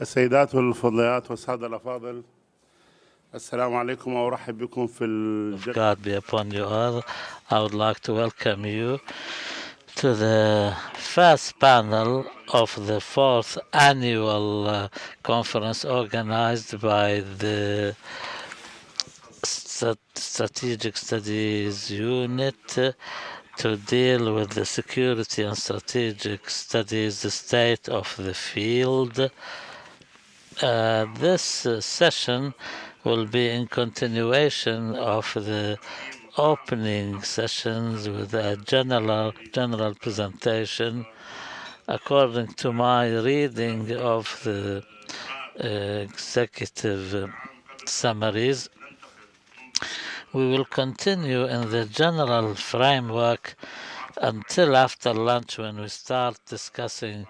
السيدات والفضليات والسادة الأفاضل السلام عليكم وأرحب بكم في Of God be upon you all. I would like to welcome you to the first panel of the fourth annual conference organized by the Strategic Studies Unit to deal with the security and strategic studies, the state of the field. This session will be in continuation of the opening sessions with a general presentation according to my reading of the executive summaries. We will continue in the general framework until after lunch when we start discussing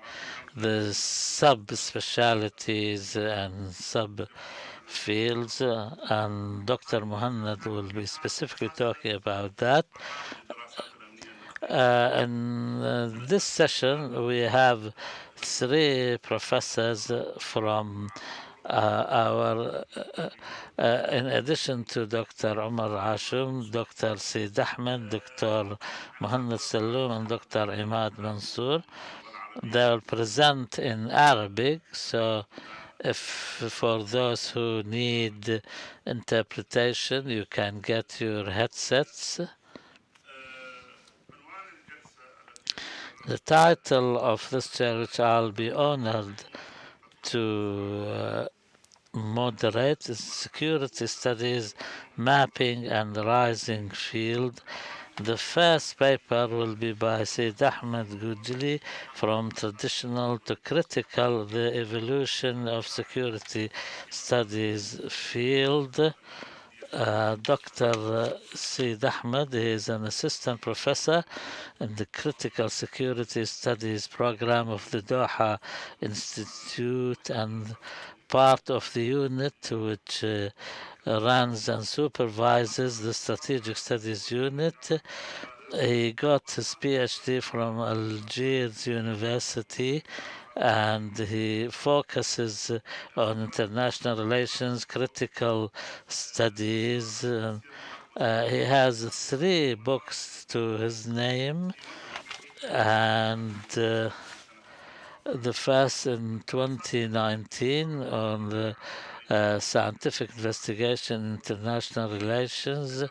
the sub-specialities and sub-fields, and Dr. Muhanad will be specifically talking about that. In this session, we have three professors from in addition to Dr. Umar Hashim, Dr. Sidahmed, Dr. Muhanad Seloom, and Dr. Imad Mansour. They will present in Arabic, so if for those who need interpretation, you can get your headsets. The title of this chair, which I'll be honored to moderate, is Security Studies, Mapping and Rising Field. The first paper will be by Sidahmed Goudjili, From Traditional to Critical, The Evolution of Security Studies Field. Dr. Sidahmed is an assistant professor in the Critical Security Studies program of the Doha Institute and part of the unit which runs and supervises the Strategic Studies Unit. He got his PhD from Algiers University, and he focuses on international relations, critical studies. He has 3 books to his name, and the first in 2019 on the scientific investigation, international relations.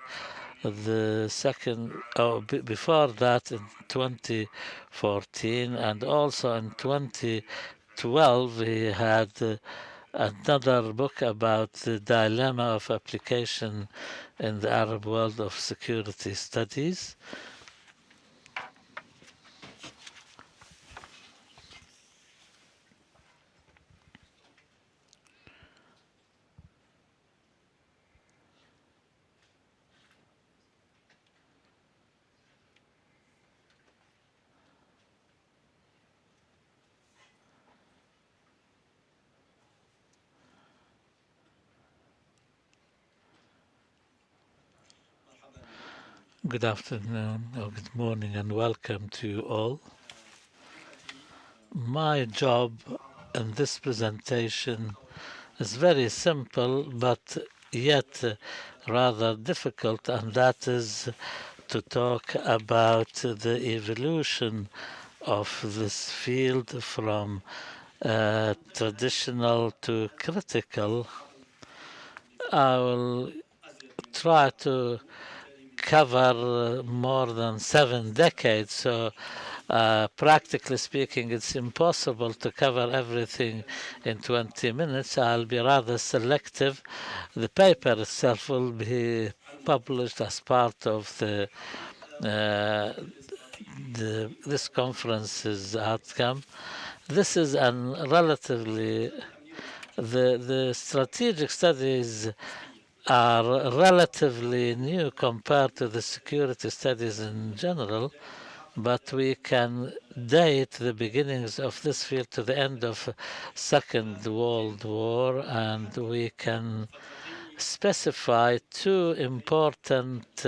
The second, before that in 2014, and also in 2012 he had another book about the dilemma of application in the Arab world of security studies. Good afternoon or good morning and welcome to you all. My job in this presentation is very simple but yet rather difficult, and that is to talk about the evolution of this field from traditional to critical. I will try to cover more than 7 decades, so practically speaking it's impossible to cover everything in 20 minutes. I'll be rather selective. The paper itself will be published as part of this conference's outcome. This is relatively the strategic studies are relatively new compared to the security studies in general, but we can date the beginnings of this field to the end of Second World War, and we can specify 2 important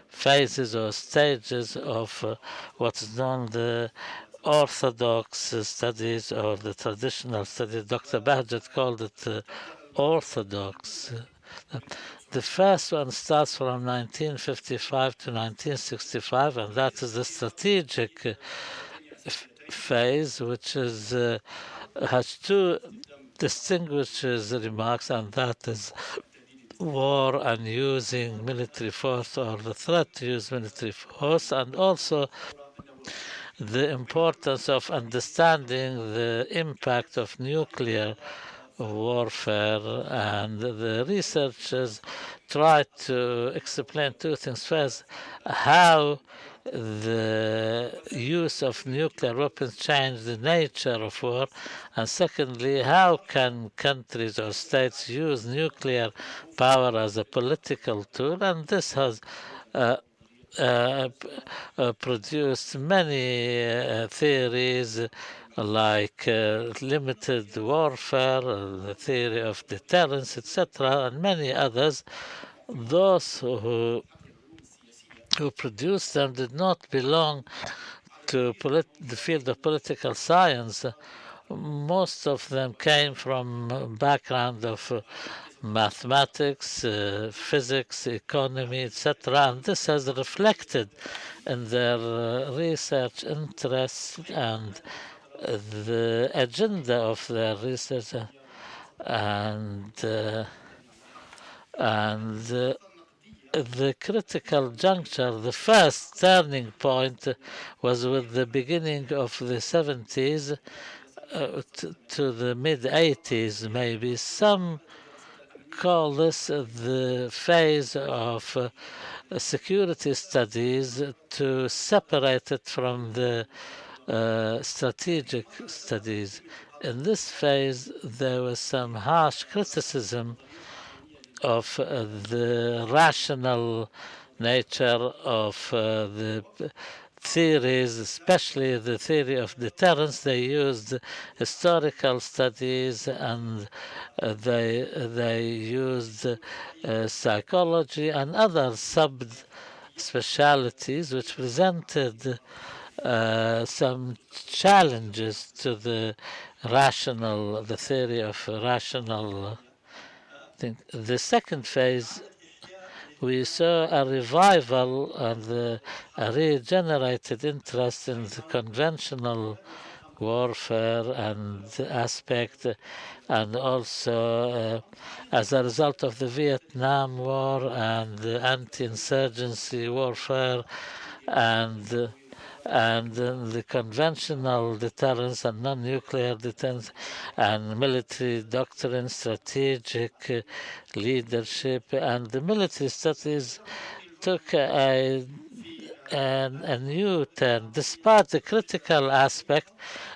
phases or stages of what's known the orthodox studies or the traditional studies. Dr. Bahjat called it orthodox. The first one starts from 1955 to 1965, and that is the strategic phase, which is has two distinguishes remarks, and that is war and using military force or the threat to use military force, and also the importance of understanding the impact of nuclear warfare. And the researchers tried to explain two things. First, how the use of nuclear weapons changed the nature of war, and secondly, how can countries or states use nuclear power as a political tool, and this has produced many theories like limited warfare, the theory of deterrence, etc., and many others. Those who produced them did not belong to the field of political science. Most of them came from a background of mathematics, physics, economy, etc. And this has reflected in their research interests and the agenda of their research. And the critical juncture, the first turning point, was with the beginning of the 70s to the mid 80s, maybe. Some call this the phase of security studies to separate it from the strategic studies. In this phase, there was some harsh criticism of the rational nature of the theories, especially the theory of deterrence. They used historical studies, and they used psychology and other sub-specialities which presented some challenges to the theory of rational thing. The second phase, we saw a revival and a regenerated interest in the conventional warfare and aspect, and also as a result of the Vietnam War and the anti-insurgency warfare and the conventional deterrence and non-nuclear deterrence and military doctrine, strategic leadership, and the military studies took a new turn. Despite the critical aspect,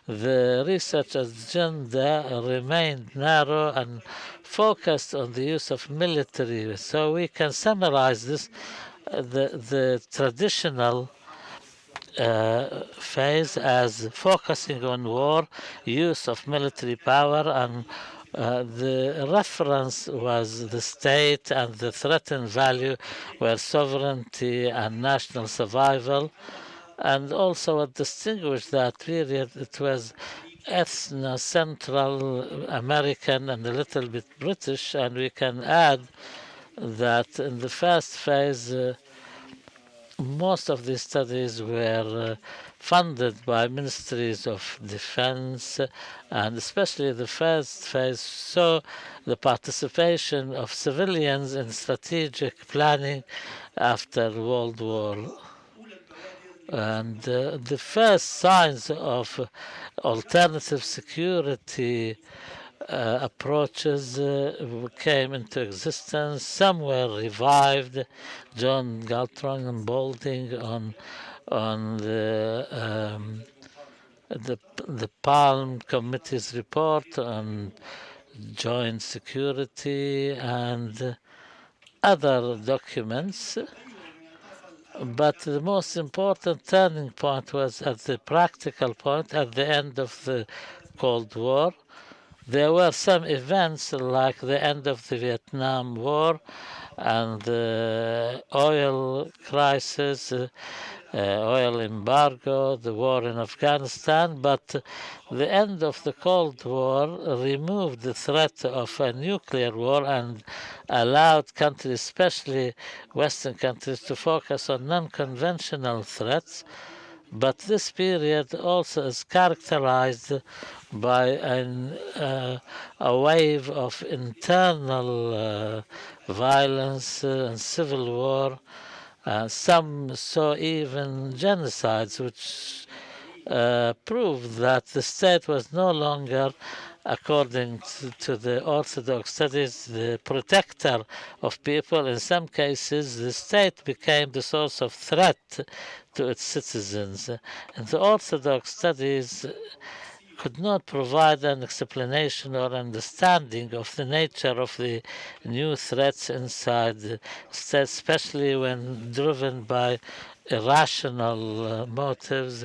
the research agenda remained narrow and focused on the use of military. So we can summarize this, the traditional phase as focusing on war, use of military power, and the reference was the state, and the threatened value were sovereignty and national survival. And also what distinguished that period, it was ethno-central American and a little bit British, and we can add that in the first phase most of these studies were funded by ministries of defense, and especially the first phase saw the participation of civilians in strategic planning after World War. And the first signs of alternative security approaches came into existence. Some were revived. John Galtron and Balding on the Palm Committee's report on joint security and other documents. But the most important turning point was at the practical point at the end of the Cold War. There were some events like the end of the Vietnam War and the oil crisis, oil embargo, the war in Afghanistan, but the end of the Cold War removed the threat of a nuclear war and allowed countries, especially Western countries, to focus on non-conventional threats. But this period also is characterized by a wave of internal violence and civil war. Some saw even genocides, which proved that the state was no longer, according to the Orthodox studies, the protector of people. In some cases, the state became the source of threat to its citizens. And the Orthodox studies could not provide an explanation or understanding of the nature of the new threats inside the state, especially when driven by irrational motives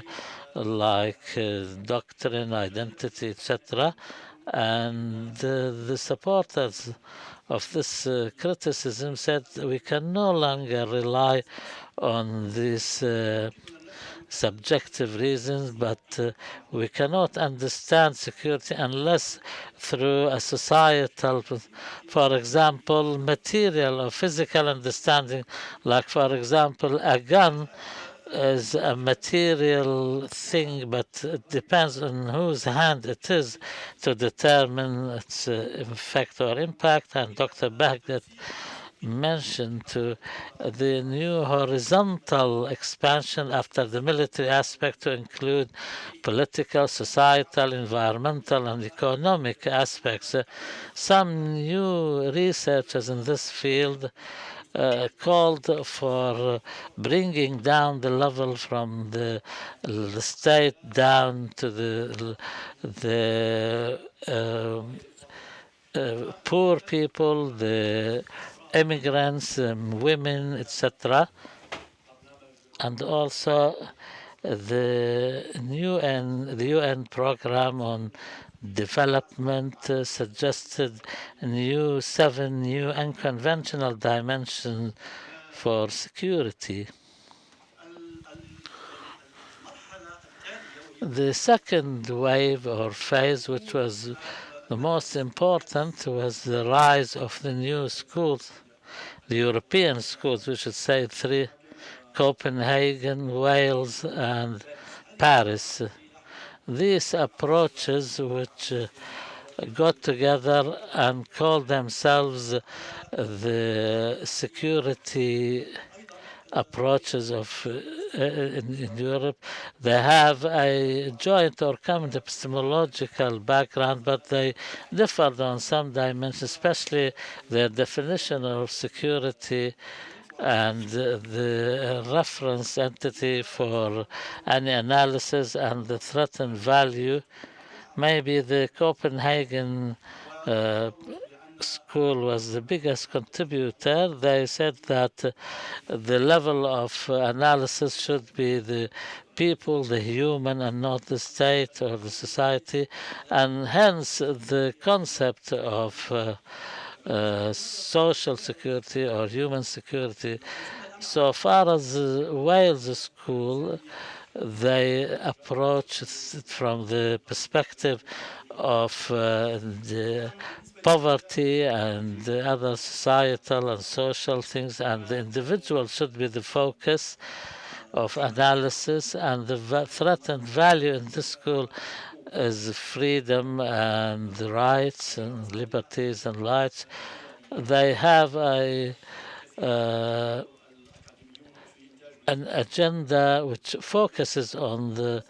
like doctrine, identity, etc. And the supporters of this criticism said we can no longer rely on these subjective reasons, but we cannot understand security unless through a societal, for example, material or physical understanding, like, for example, a gun is a material thing, but it depends on whose hand it is to determine its effect or impact. And Dr. Baghdad mentioned to the new horizontal expansion after the military aspect to include political, societal, environmental, and economic aspects. Some new researchers in this field called for bringing down the level from the state down to the poor people, the immigrants, women, etc. And also the UN program on development suggested 7 new unconventional dimensions for security. The second wave or phase, which was the most important, was the rise of the new schools, the European schools, we should say 3, Copenhagen, Wales, and Paris. These approaches, which got together and called themselves the security approaches of in Europe, they have a joint or common epistemological background, but they differed on some dimensions, especially their definition of security and the reference entity for any analysis and the threatened value. Maybe the Copenhagen school was the biggest contributor. They said that the level of analysis should be the people, the human, and not the state or the society, and hence the concept of social security or human security. So far as Wales School, they approach it from the perspective of the poverty and the other societal and social things, and the individual should be the focus of analysis, and the threatened value in this school is freedom and rights and liberties and rights. They have an agenda which focuses on the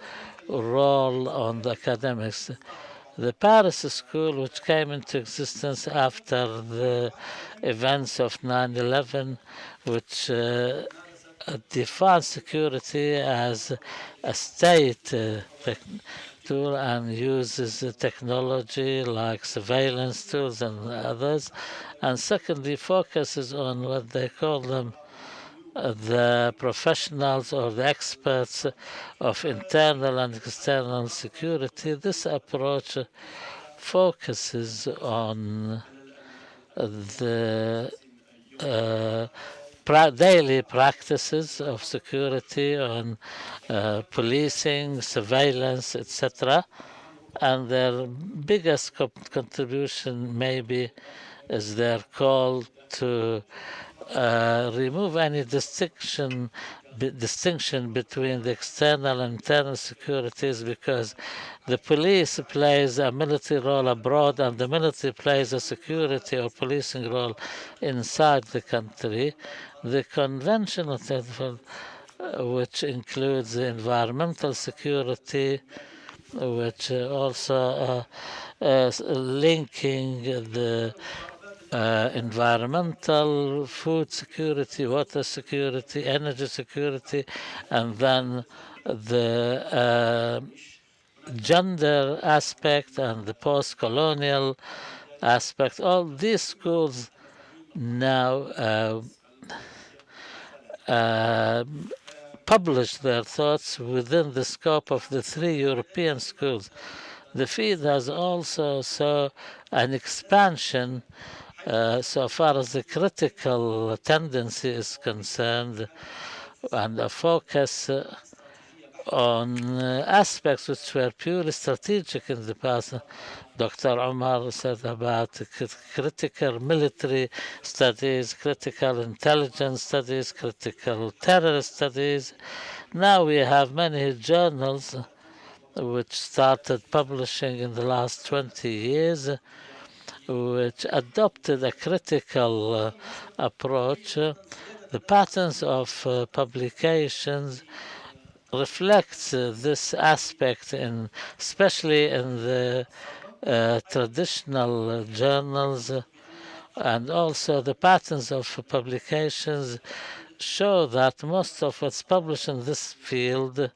role on the academics. The Paris School, which came into existence after the events of 9/11, which defines security as a state tool and uses technology like surveillance tools and others. And secondly, focuses on what they call them the professionals or the experts of internal and external security. This approach focuses on the daily practices of security on policing, surveillance, etc. And their biggest contribution maybe is their call to remove any distinction between the external and internal securities, because the police plays a military role abroad and the military plays a security or policing role inside the country. The conventional which includes environmental security, which also linking the environmental, food security, water security, energy security, and then the gender aspect and the post-colonial aspect. All these schools now publish their thoughts within the scope of the 3 European schools. The field has also saw an expansion so far as the critical tendency is concerned, and a focus on aspects which were purely strategic in the past. Dr. Omar said about critical military studies, critical intelligence studies, critical terrorist studies. Now we have many journals which started publishing in the last 20 years, which adopted a critical approach. The patterns of publications reflects this aspect, especially in the traditional journals, and also the patterns of publications show that most of what's published in this field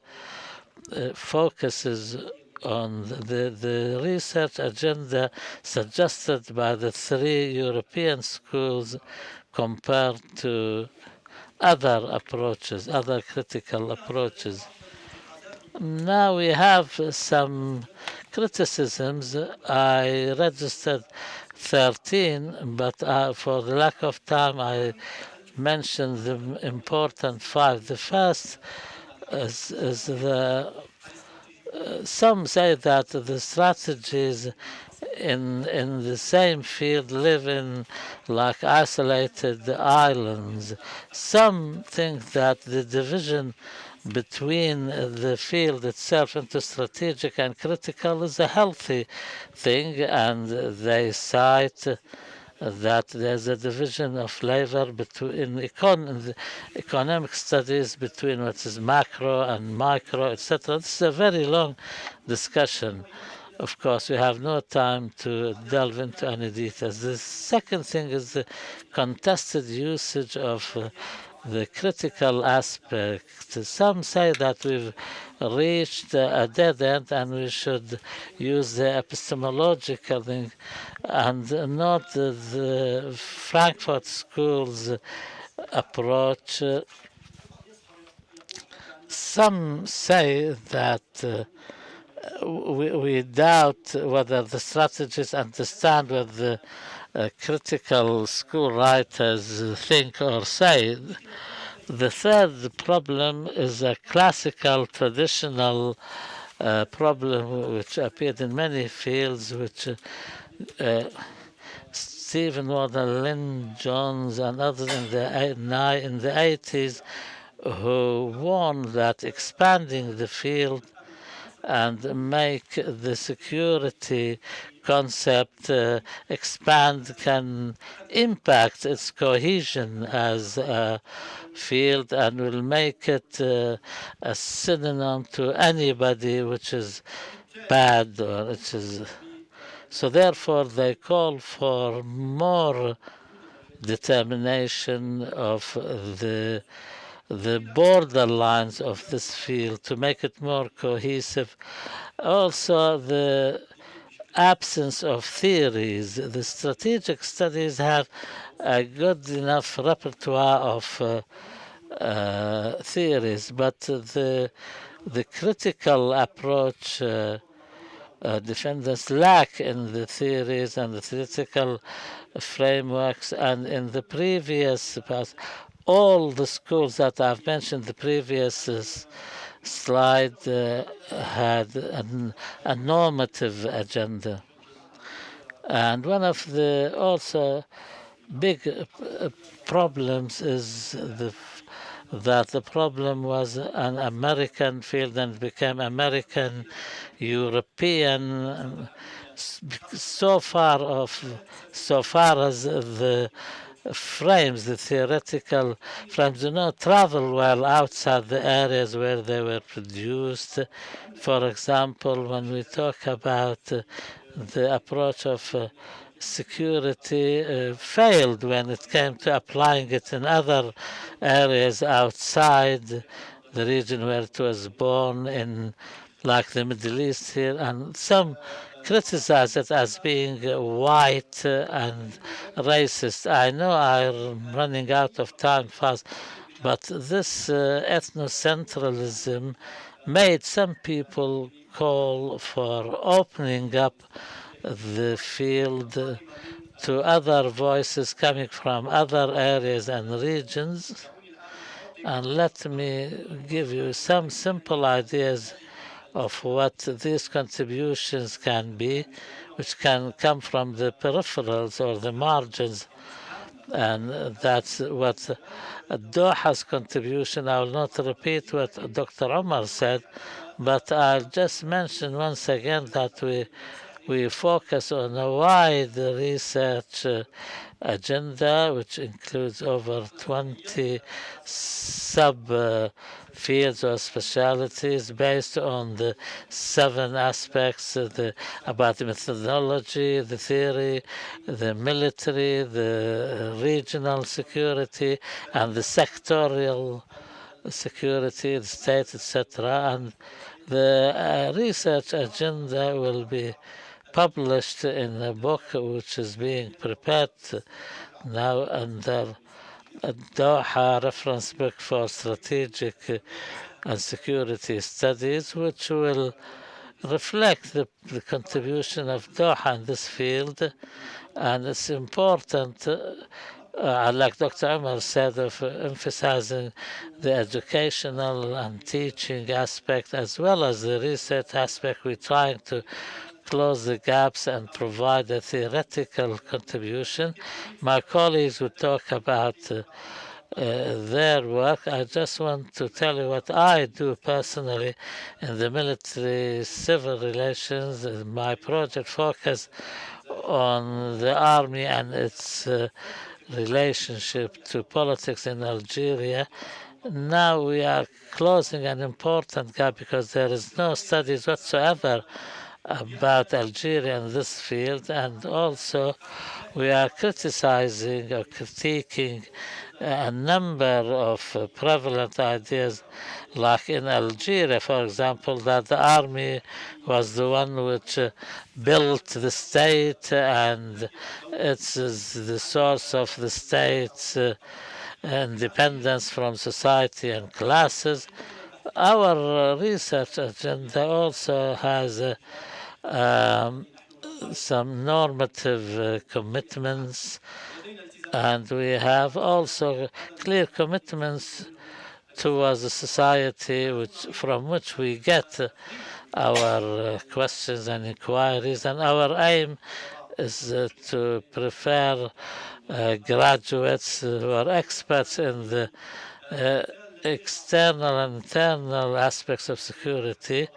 focuses on the research agenda suggested by the 3 European schools compared to other approaches, other critical approaches. Now we have some criticisms. I registered 13, but for the lack of time, I mentioned the important 5. The first is the some say that the strategies in the same field live in like isolated islands. Some think that the division between the field itself into strategic and critical is a healthy thing, and they cite that there's a division of labor between the economic studies between what is macro and micro, etc. This is a very long discussion. Of course, we have no time to delve into any details. The second thing is the contested usage of the critical aspect. Some say that we've reached a dead end and we should use the epistemological thing and not the Frankfurt School's approach. Some say that we doubt whether the strategists understand what the critical school writers think or say. The third problem is a classical, traditional problem which appeared in many fields, which Stephen Warden, Lynn Jones, and others in the 80s who warned that expanding the field and make the security concept expand can impact its cohesion as a field and will make it a synonym to anybody which is bad or which is. So therefore they call for more determination of the borderlines of this field to make it more cohesive. Also, the absence of theories. The strategic studies have a good enough repertoire of theories, but the critical approach defendants lack in the theories and the theoretical frameworks. And in the previous past, all the schools that I've mentioned, the previous slide had a normative agenda. And one of the also big problems is that the problem was an American field and became American, European, so far as the frames, the theoretical frames, do not travel well outside the areas where they were produced. For example, when we talk about the approach of security failed when it came to applying it in other areas outside the region where it was born, in like the Middle East here, and some criticize it as being white and racist. I know I'm running out of time fast, but this ethnocentralism made some people call for opening up the field to other voices coming from other areas and regions. And let me give you some simple ideas of what these contributions can be, which can come from the peripherals or the margins. And that's what Doha's contribution. I will not repeat what Dr. Omar said, but I'll just mention once again that we focus on a wide research agenda, which includes over 20 sub fields or specialities based on the 7 aspects about the methodology, the theory, the military, the regional security, and the sectorial security, the state, etc. And the research agenda will be published in a book which is being prepared now under a Doha reference book for strategic and security studies, which will reflect the contribution of Doha in this field. And it's important, like Dr. Umar said, of emphasizing the educational and teaching aspect as well as the research aspect. We're trying to close the gaps and provide a theoretical contribution. My colleagues will talk about their work. I just want to tell you what I do personally in the military civil relations. My project focus on the army and its relationship to politics in Algeria. Now we are closing an important gap because there is no studies whatsoever about Algeria in this field, and also we are criticizing or critiquing a number of prevalent ideas, like in Algeria, for example, that the army was the one which built the state and it's the source of the state's independence from society and classes. Our research agenda also has some normative commitments, and we have also clear commitments towards a society from which we get our questions and inquiries, and our aim is to prepare graduates who are experts in the external and internal aspects of security.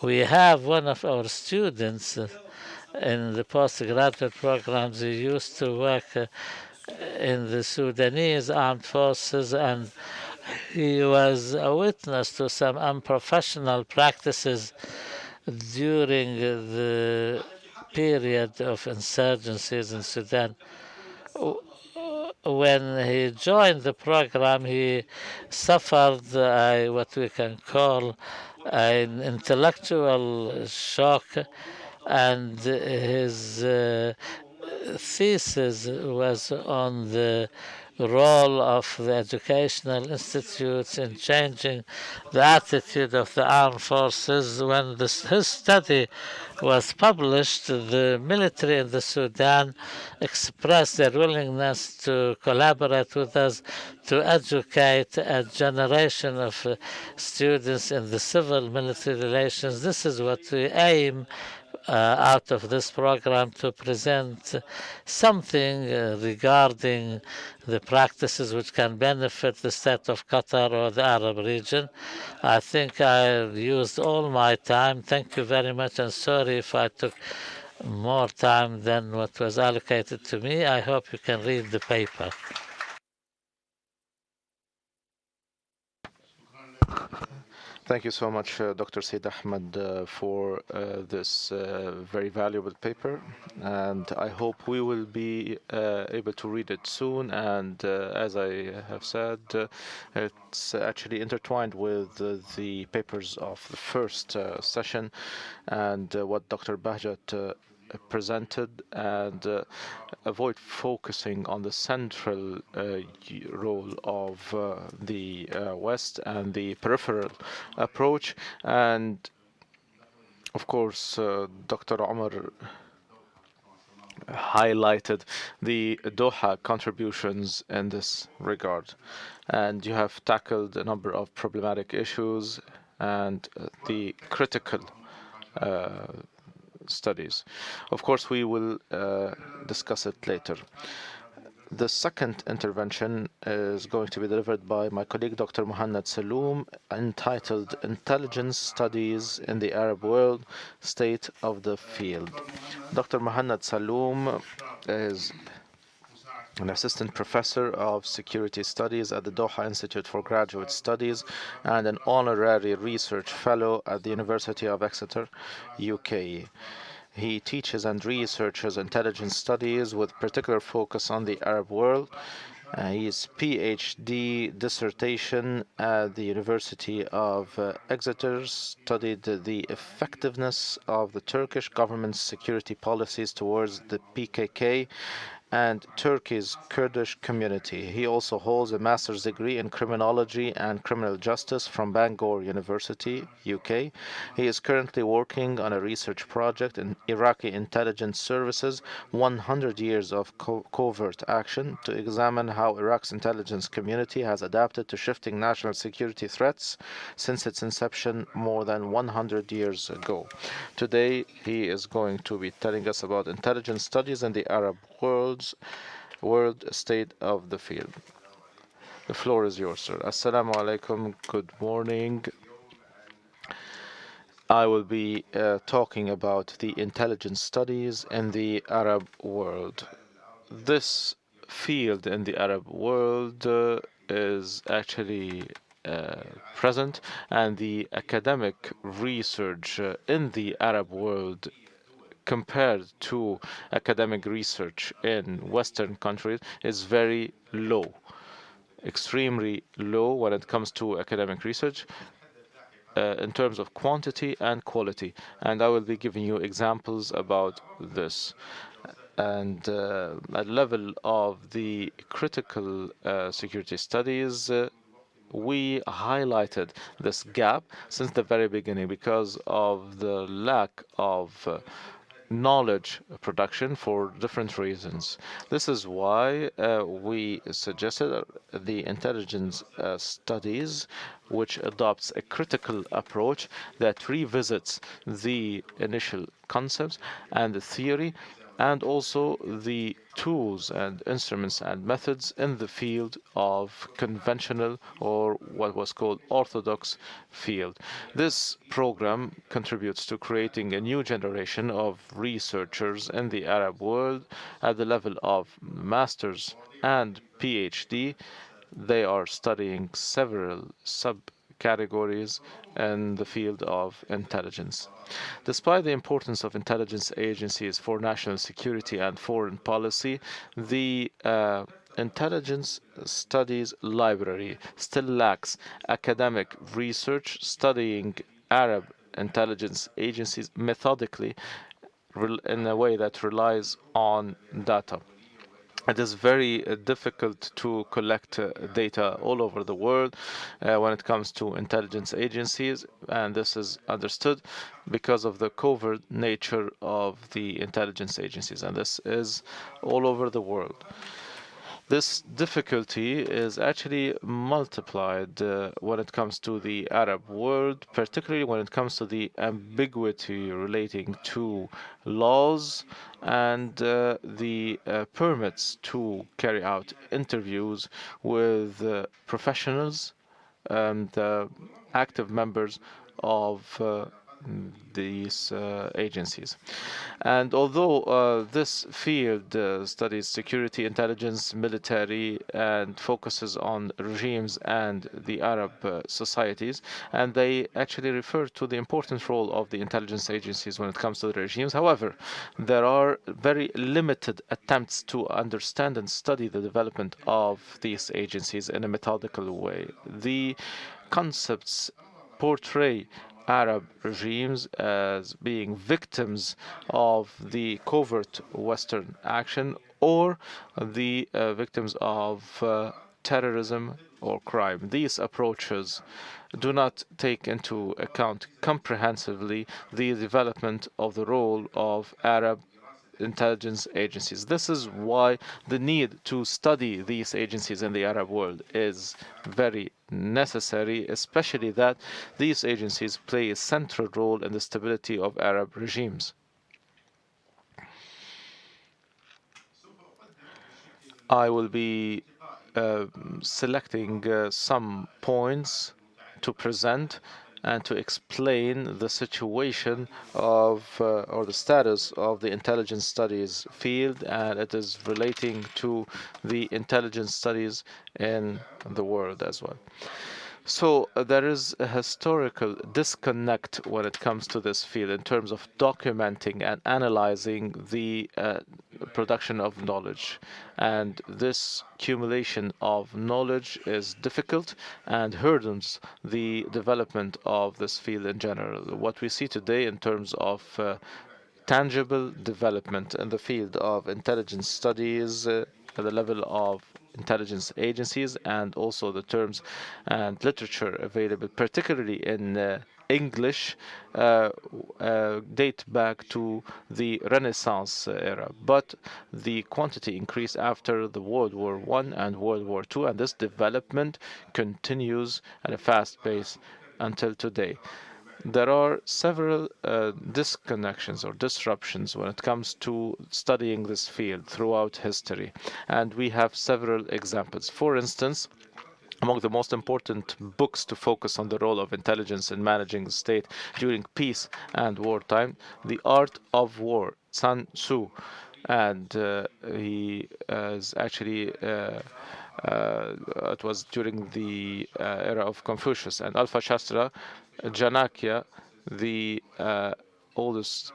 We have one of our students in the postgraduate programs who used to work in the Sudanese armed forces, and he was a witness to some unprofessional practices during the period of insurgencies in Sudan. When he joined the program, he suffered what we can call an intellectual shock, and his thesis was on the role of the educational institutes in changing the attitude of the armed forces. When his study was published, the military in the Sudan expressed their willingness to collaborate with us to educate a generation of students in the civil military relations. This is what we aim out of this program, to present something regarding the practices which can benefit the state of Qatar or the Arab region. I think I used all my time. Thank you very much, and sorry if I took more time than what was allocated to me. I hope you can read the paper. Thank you so much, Dr. Sidahmed, for this very valuable paper. And I hope we will be able to read it soon. And as I have said, it's actually intertwined with the papers of the first session and what Dr. Bahjat presented, and avoid focusing on the central role of the West and the peripheral approach. And of course, Dr. Omar highlighted the Doha contributions in this regard. And you have tackled a number of problematic issues and the critical studies. Of course, we will discuss it later. The second intervention is going to be delivered by my colleague, Dr. Muhanad Seloom, entitled Intelligence Studies in the Arab World, State of the Field. Dr. Muhanad Seloom is an assistant professor of security studies at the Doha Institute for Graduate Studies and an honorary research fellow at the University of Exeter, UK. He teaches and researches intelligence studies with particular focus on the Arab world. His PhD dissertation at the University of Exeter studied the effectiveness of the Turkish government's security policies towards the PKK and Turkey's Kurdish community. He also holds a master's degree in criminology and criminal justice from Bangor University, UK. He is currently working on a research project in Iraqi intelligence services, 100 years of covert action, to examine how Iraq's intelligence community has adapted to shifting national security threats since its inception more than 100 years ago. Today, he is going to be telling us about intelligence studies in the Arab world state of the field. The floor is yours, sir. Assalamu alaikum. Good morning. I will be talking about the intelligence studies in the Arab world. This field in the Arab world is actually present, and the academic research in the Arab world compared to academic research in Western countries is very low, extremely low when it comes to academic research in terms of quantity and quality. And I will be giving you examples about this. And at level of the critical security studies, we highlighted this gap since the very beginning because of the lack of knowledge production for different reasons. This is why we suggested the intelligence studies, which adopts a critical approach that revisits the initial concepts and the theory, and also the tools and instruments and methods in the field of conventional, or what was called orthodox field. This program contributes to creating a new generation of researchers in the Arab world at the level of master's and PhD. They are studying several subcategories in the field of intelligence. Despite the importance of intelligence agencies for national security and foreign policy, the intelligence studies library still lacks academic research studying Arab intelligence agencies methodically in a way that relies on data. It is very difficult to collect data all over the world when it comes to intelligence agencies, and this is understood because of the covert nature of the intelligence agencies, and this is all over the world. This difficulty is actually multiplied when it comes to the Arab world, particularly when it comes to the ambiguity relating to laws and the permits to carry out interviews with professionals and active members of these agencies. And although this field studies security, intelligence, military, and focuses on regimes and the Arab societies, and they actually refer to the important role of the intelligence agencies when it comes to the regimes. However, there are very limited attempts to understand and study the development of these agencies in a methodical way. The concepts portray Arab regimes as being victims of the covert Western action or the victims of terrorism or crime. These approaches do not take into account comprehensively the development of the role of Arab intelligence agencies. This is why the need to study these agencies in the Arab world is very necessary, especially that these agencies play a central role in the stability of Arab regimes. I will be selecting some points to present and to explain the situation of or the status of the intelligence studies field, and it is relating to the intelligence studies in the world as well. So there is a historical disconnect when it comes to this field in terms of documenting and analyzing the production of knowledge. And this accumulation of knowledge is difficult and hurdles the development of this field in general. What we see today in terms of tangible development in the field of intelligence studies at the level of intelligence agencies and also the terms and literature available, particularly in English, date back to the Renaissance era. But the quantity increased after the World War I and World War II, and this development continues at a fast pace until today. There are several disconnections or disruptions when it comes to studying this field throughout history, and we have several examples. For instance, among the most important books to focus on the role of intelligence in managing the state during peace and wartime, The Art of War, Sun Tzu, and he is actually it was during the era of Confucius, and Alpha Shastra, Janakya, the oldest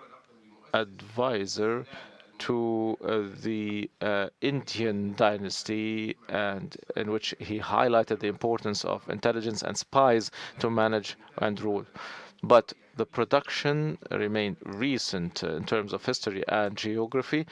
advisor to the Indian dynasty, and in which he highlighted the importance of intelligence and spies to manage and rule. But the production remained recent in terms of history and geography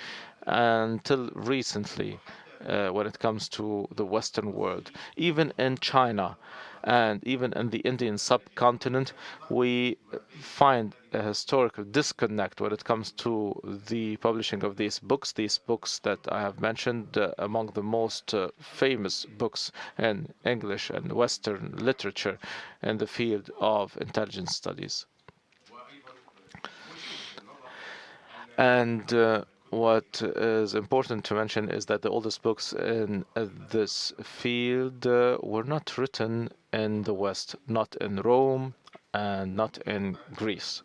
until recently when it comes to the Western world. Even in China and even in the Indian subcontinent, we find a historical disconnect when it comes to the publishing of these books that I have mentioned, among the most famous books in English and Western literature in the field of intelligence studies. And what is important to mention is that the oldest books in this field were not written in the West, not in Rome and not in Greece.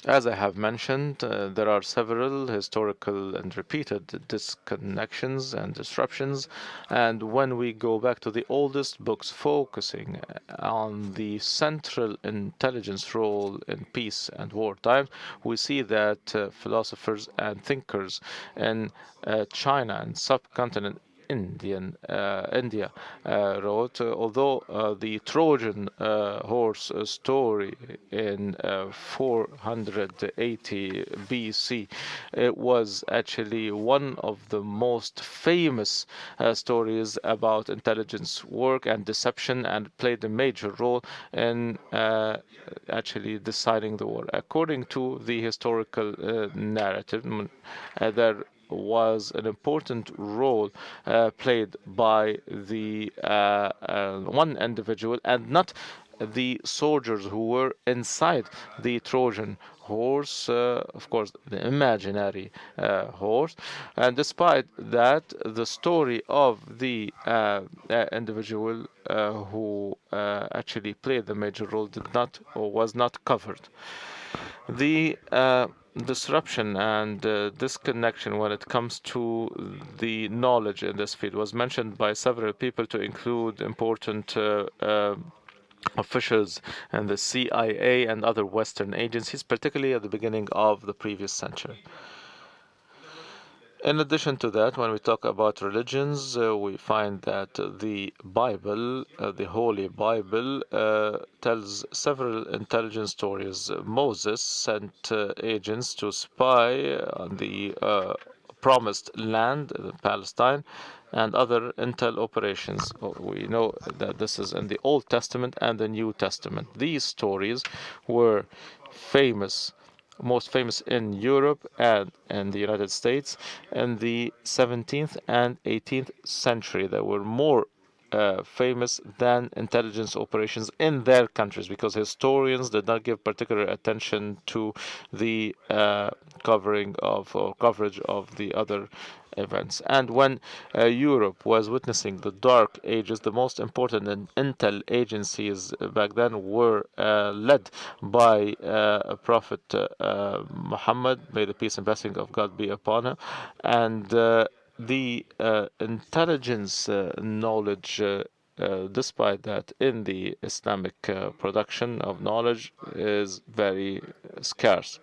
As I have mentioned, there are several historical and repeated disconnections and disruptions. And when we go back to the oldest books focusing on the central intelligence role in peace and wartime, we see that philosophers and thinkers in China and subcontinent India wrote. Although the Trojan horse story in 480 BC, it was actually one of the most famous stories about intelligence work and deception, and played a major role in actually deciding the war. According to the historical narrative, there was an important role played by the one individual, and not the soldiers who were inside the Trojan horse, of course, the imaginary horse. And despite that, the story of the individual who actually played the major role did not or was not covered. The disruption and disconnection when it comes to the knowledge in this field was mentioned by several people, to include important officials and the CIA and other Western agencies, particularly at the beginning of the previous century. In addition to that, when we talk about religions, we find that the Bible, the Holy Bible, tells several intelligence stories. Moses sent agents to spy on the promised land, Palestine, and other intel operations. We know that this is in the Old Testament and the New Testament. These stories were most famous in Europe and in the United States in the 17th and 18th century. There were more famous than intelligence operations in their countries, because historians did not give particular attention to the coverage of the other events. And when Europe was witnessing the Dark Ages, the most important intel agencies back then were led by Prophet Muhammad, may the peace and blessing of God be upon him, and the intelligence knowledge, despite that, in the Islamic production of knowledge is very scarce.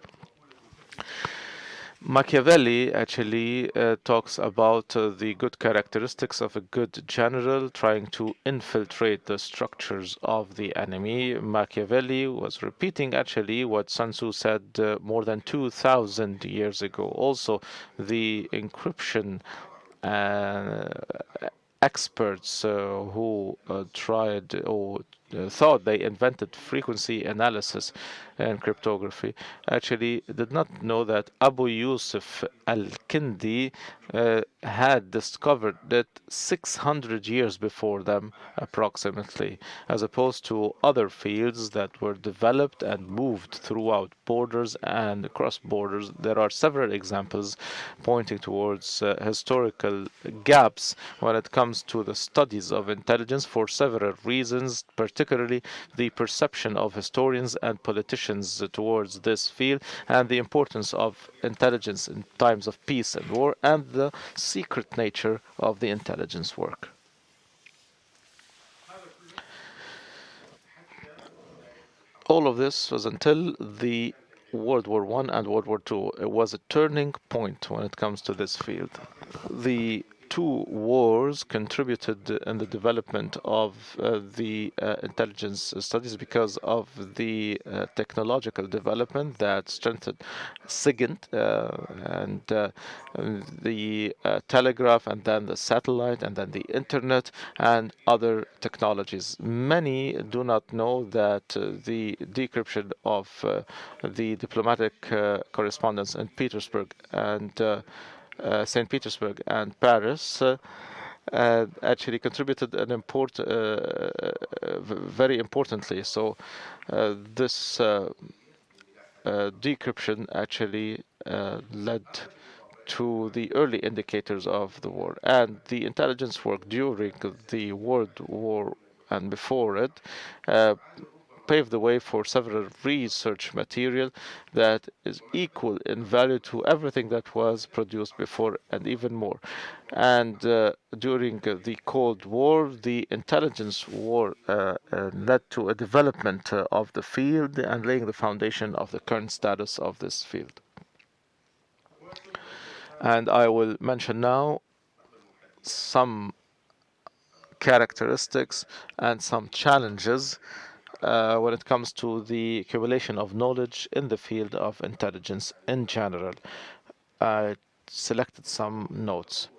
Machiavelli actually talks about the good characteristics of a good general trying to infiltrate the structures of the enemy. Machiavelli was repeating actually what Sun Tzu said more than 2,000 years ago. Also, the encryption experts who tried or thought they invented frequency analysis and cryptography actually did not know that Abu Yusuf al-Kindi had discovered it 600 years before them approximately, as opposed to other fields that were developed and moved throughout borders and across borders. There are several examples pointing towards historical gaps when it comes to the studies of intelligence for several reasons, particularly the perception of historians and politicians towards this field, and the importance of intelligence in times of peace and war, and the secret nature of the intelligence work. All of this was until the World War I and World War II. It was a turning point when it comes to this field. The two wars contributed in the development of the intelligence studies because of the technological development that strengthened SIGINT and the telegraph, and then the satellite, and then the internet and other technologies. Many do not know that the decryption of the diplomatic correspondence in Petersburg and St. Petersburg and Paris actually contributed very importantly. So this decryption actually led to the early indicators of the war, and the intelligence work during the World War and before it paved the way for several research material that is equal in value to everything that was produced before, and even more. And during the Cold War, the intelligence war led to a development of the field and laying the foundation of the current status of this field. And I will mention now some characteristics and some challenges when it comes to the accumulation of knowledge in the field of intelligence in general. I selected some notes.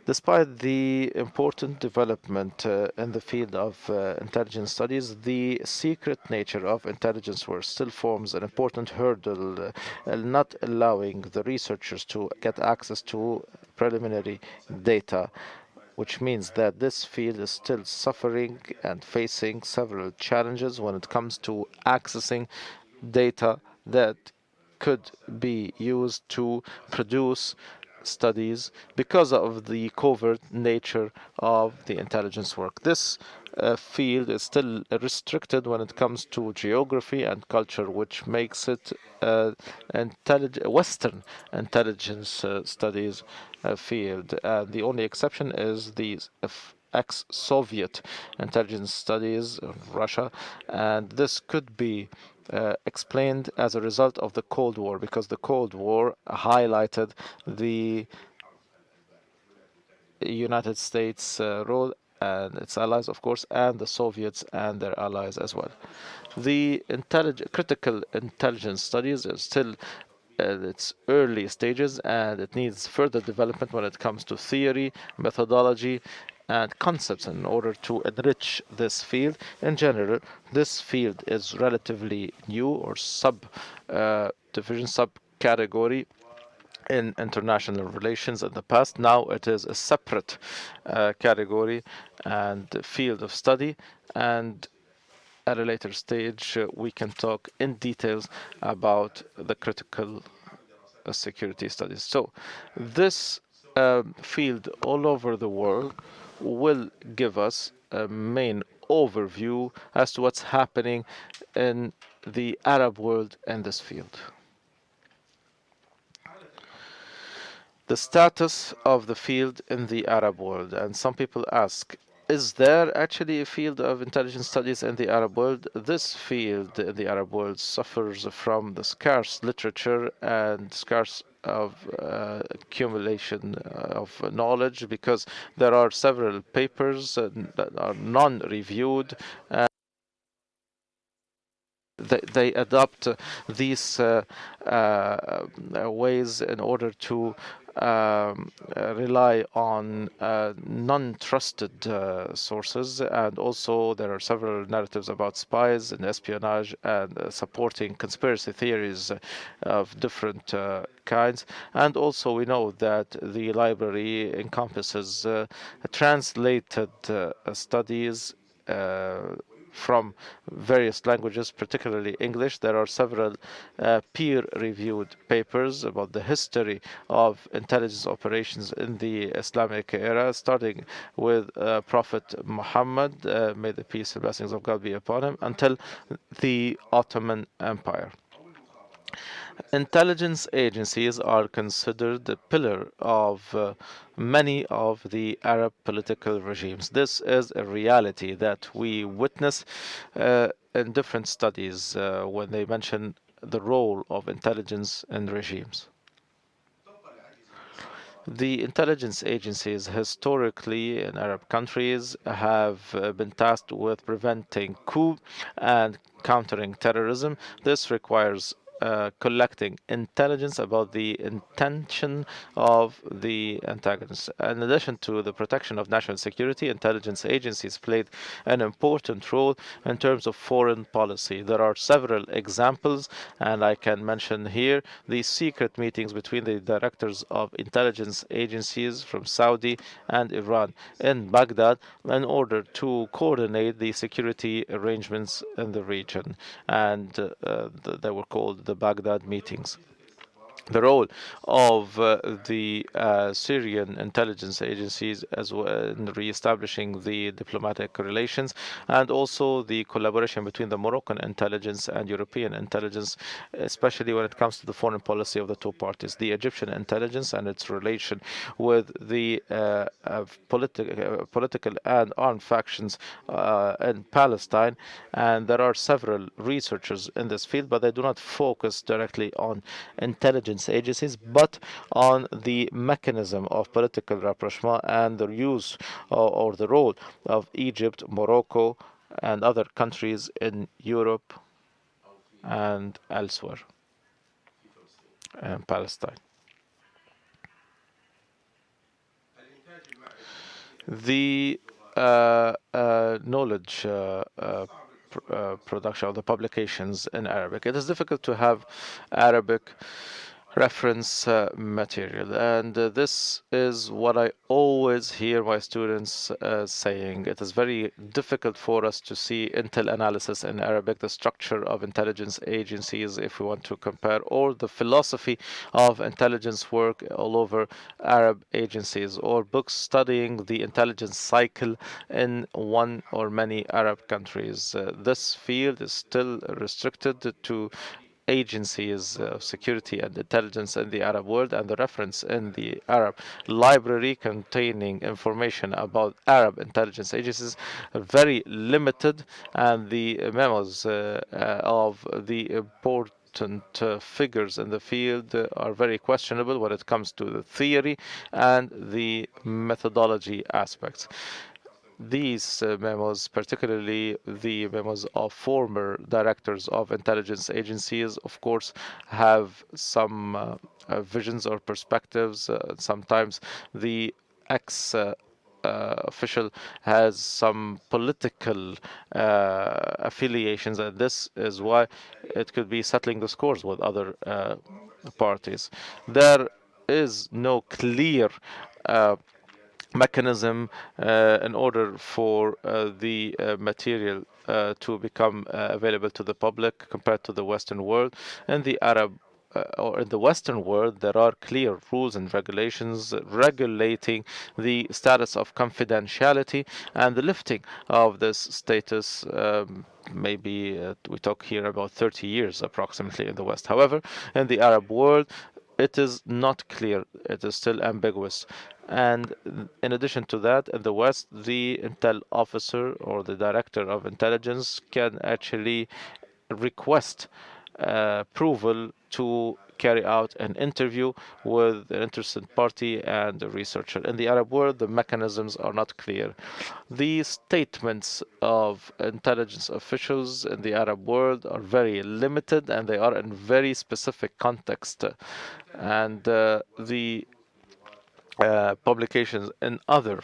Despite the important development in the field of intelligence studies, the secret nature of intelligence work still forms an important hurdle, not allowing the researchers to get access to preliminary data, which means that this field is still suffering and facing several challenges when it comes to accessing data that could be used to produce studies because of the covert nature of the intelligence work. This field is still restricted when it comes to geography and culture, which makes it Western intelligence studies field. The only exception is the ex-Soviet intelligence studies of Russia, and this could be explained as a result of the Cold War, because the Cold War highlighted the United States role and its allies, of course, and the Soviets and their allies as well. The critical intelligence studies are still at its early stages, and it needs further development when it comes to theory, methodology, and concepts in order to enrich this field. In general, this field is relatively new or division, subcategory in international relations in the past. Now it is a separate category and field of study, and at a later stage we can talk in details about the critical security studies. So this field all over the world will give us a main overview as to what's happening in the Arab world in this field. The status of the field in the Arab world. And some people ask, is there actually a field of intelligence studies in the Arab world? This field in the Arab world suffers from the scarce literature and scarce of accumulation of knowledge, because there are several papers that are non-reviewed. They adopt these ways in order to rely on non-trusted sources, and also there are several narratives about spies and espionage and supporting conspiracy theories of different kinds. And also we know that the library encompasses translated studies from various languages, particularly English. There are several peer-reviewed papers about the history of intelligence operations in the Islamic era, starting with Prophet Muhammad, may the peace and blessings of God be upon him, until the Ottoman Empire. Intelligence agencies are considered the pillar of many of the Arab political regimes. This is a reality that we witness in different studies when they mention the role of intelligence in regimes. The intelligence agencies historically in Arab countries have been tasked with preventing coup and countering terrorism. This requires collecting intelligence about the intention of the antagonists. In addition to the protection of national security, intelligence agencies played an important role in terms of foreign policy. There are several examples, and I can mention here the secret meetings between the directors of intelligence agencies from Saudi and Iran in Baghdad in order to coordinate the security arrangements in the region, and they were called the Baghdad meetings. The role of the Syrian intelligence agencies as well in re-establishing the diplomatic relations, and also the collaboration between the Moroccan intelligence and European intelligence, especially when it comes to the foreign policy of the two parties. The Egyptian intelligence and its relation with the political and armed factions in Palestine. And there are several researchers in this field, but they do not focus directly on intelligence intelligence agencies, but on the mechanism of political rapprochement and the use or the role of Egypt, Morocco, and other countries in Europe and elsewhere in Palestine. The knowledge production of the publications in Arabic. It is difficult to have Arabic reference material, and this is what I always hear my students saying. It is very difficult for us to see intel analysis in Arabic, the structure of intelligence agencies, if we want to compare, or the philosophy of intelligence work all over Arab agencies, or books studying the intelligence cycle in one or many Arab countries. This field is still restricted to agencies of security and intelligence in the Arab world, and the reference in the Arab library containing information about Arab intelligence agencies are very limited, and the memos of the important figures in the field are very questionable when it comes to the theory and the methodology aspects. These memos, particularly the memos of former directors of intelligence agencies, of course, have some visions or perspectives. Sometimes the ex official has some political affiliations, and this is why it could be settling the scores with other parties. There is no clear mechanism in order for the material to become available to the public compared to the Western world. In the Arab or in the Western world, there are clear rules and regulations regulating the status of confidentiality and the lifting of this status. Maybe we talk here about 30 years approximately in the West. However, in the Arab world, it is not clear. It is still ambiguous. And in addition to that, in the West, the intel officer or the director of intelligence can actually request approval to carry out an interview with an interested party and a researcher. In the Arab world, the mechanisms are not clear. The statements of intelligence officials in the Arab world are very limited, and they are in very specific context. And the publications in other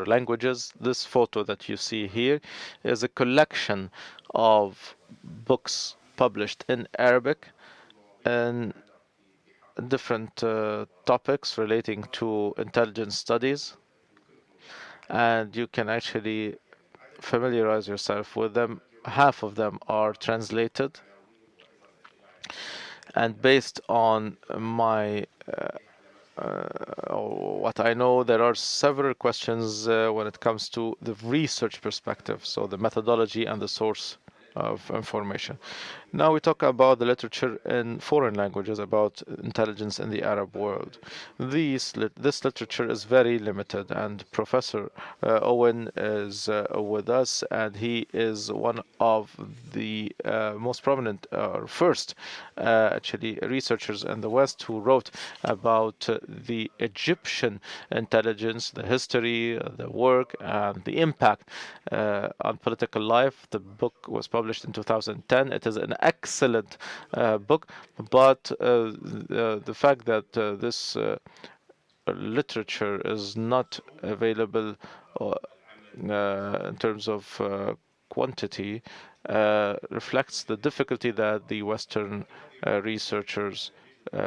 languages. This photo that you see here is a collection of books published in Arabic and different topics relating to intelligence studies, and you can actually familiarize yourself with them. Half of them are translated, and based on my what I know, there are several questions when it comes to the research perspective, so the methodology and the source of information. Now we talk about the literature in foreign languages about intelligence in the Arab world. This literature is very limited, and Professor Owen is with us, and he is one of the most prominent or first actually researchers in the West who wrote about the Egyptian intelligence, the history, the work, and the impact on political life. The book was published in 2010. It is an excellent book, but the fact that this literature is not available in terms of quantity reflects the difficulty that the Western researchers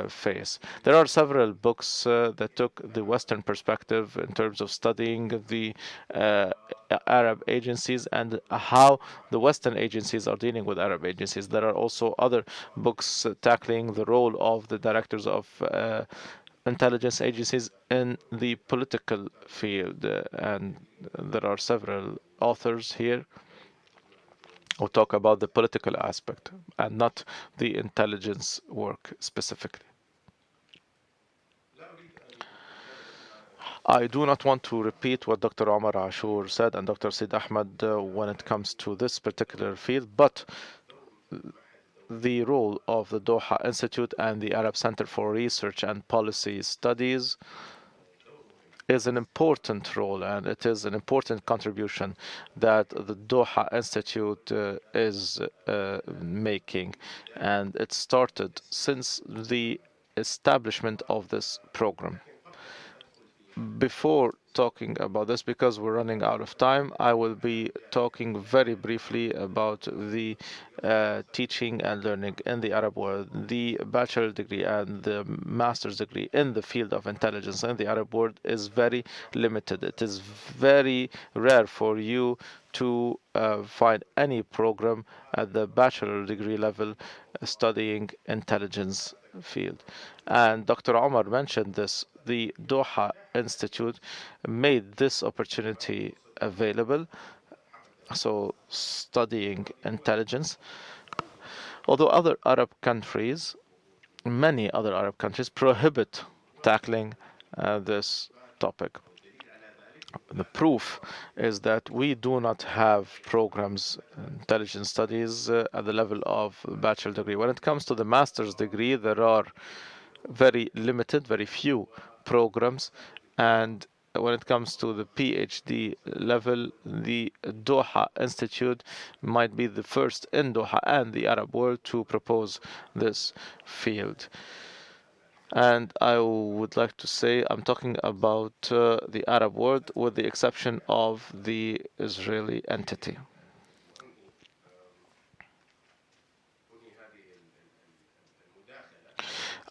face. There are several books that took the Western perspective in terms of studying the Arab agencies and how the Western agencies are dealing with Arab agencies. There are also other books tackling the role of the directors of intelligence agencies in the political field, and there are several authors here who talk about the political aspect and not the intelligence work specifically. I do not want to repeat what Dr. Omar Ashur said and Dr. Sidahmed when it comes to this particular field, but the role of the Doha Institute and the Arab Center for Research and Policy Studies is an important role, and it is an important contribution that the Doha Institute is making. And it started since the establishment of this program. Before talking about this, because we're running out of time, I will be talking very briefly about the teaching and learning in the Arab world. The bachelor degree and the master's degree in the field of intelligence in the Arab world is very limited. It is very rare for you to find any program at the bachelor degree level studying intelligence field. And Dr. Omar mentioned this. The Doha Institute made this opportunity available, so studying intelligence. Although other Arab countries, many other Arab countries, prohibit tackling this topic. The proof is that we do not have programs, intelligence studies, at the level of bachelor degree. When it comes to the master's degree, there are very limited, very few programs. And when it comes to the PhD level, the Doha Institute might be the first in Doha and the Arab world to propose this field. And I would like to say I'm talking about the Arab world with the exception of the Israeli entity.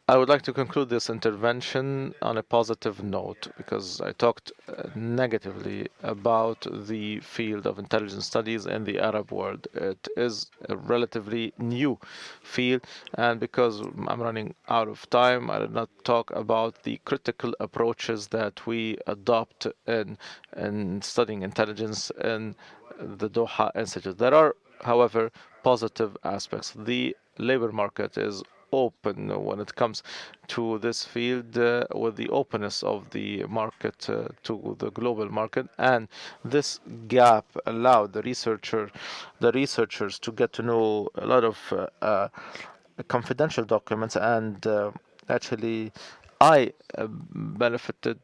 I would like to conclude this intervention on a positive note because I talked negatively about the field of intelligence studies in the Arab world. It is a relatively new field, and because I'm running out of time, I did not talk about the critical approaches that we adopt in studying intelligence in the Doha Institute. There are, however, positive aspects. The labor market is open when it comes to this field with the openness of the market to the global market, and this gap allowed the researchers to get to know a lot of confidential documents, and actually I benefited.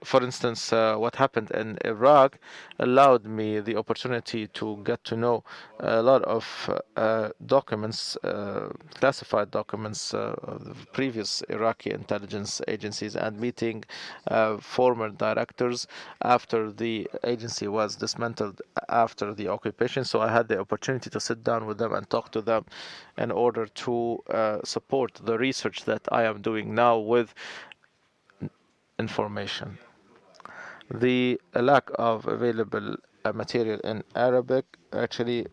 For instance, what happened in Iraq allowed me the opportunity to get to know a lot of documents, classified documents of the previous Iraqi intelligence agencies, and meeting former directors after the agency was dismantled after the occupation. So I had the opportunity to sit down with them and talk to them in order to support the research that I am doing now with information. The lack of available material in Arabic actually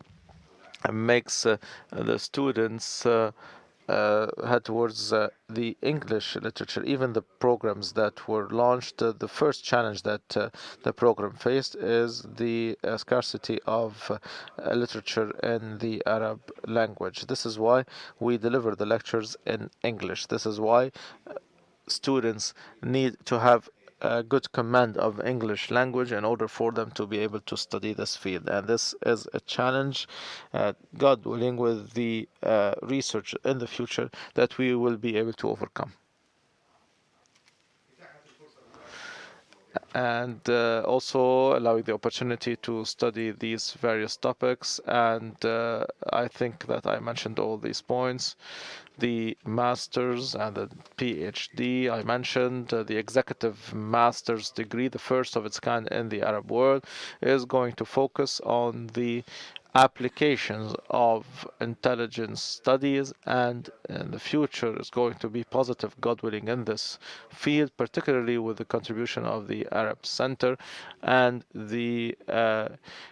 makes the students head towards the English literature. Even the programs that were launched, the first challenge that the program faced is the scarcity of literature in the Arab language. This is why we deliver the lectures in English. This is why students need to have a good command of English language in order for them to be able to study this field. And this is a challenge, God willing, with the research in the future that we will be able to overcome. And also allowing the opportunity to study these various topics. And I think that I mentioned all these points. The master's and the PhD I mentioned, the executive master's degree, the first of its kind in the Arab world, is going to focus on the applications of intelligence studies, and in the future is going to be positive, God willing, in this field, particularly with the contribution of the Arab Center and the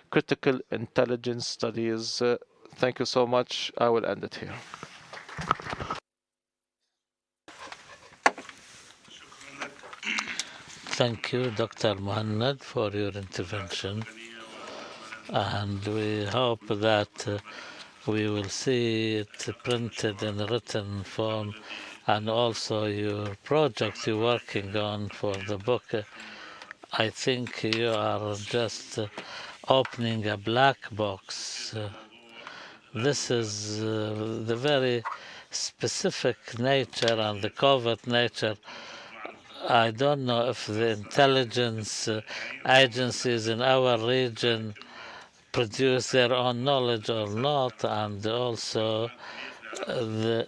critical intelligence studies. Thank you so much. I will end it here. Thank you, Dr. Muhanad, for your intervention. And we hope that we will see it printed in written form, and also your project you're working on for the book. I think you are just opening a black box This is the very specific nature and the covert nature. I don't know if the intelligence agencies in our region produce their own knowledge or not, and also in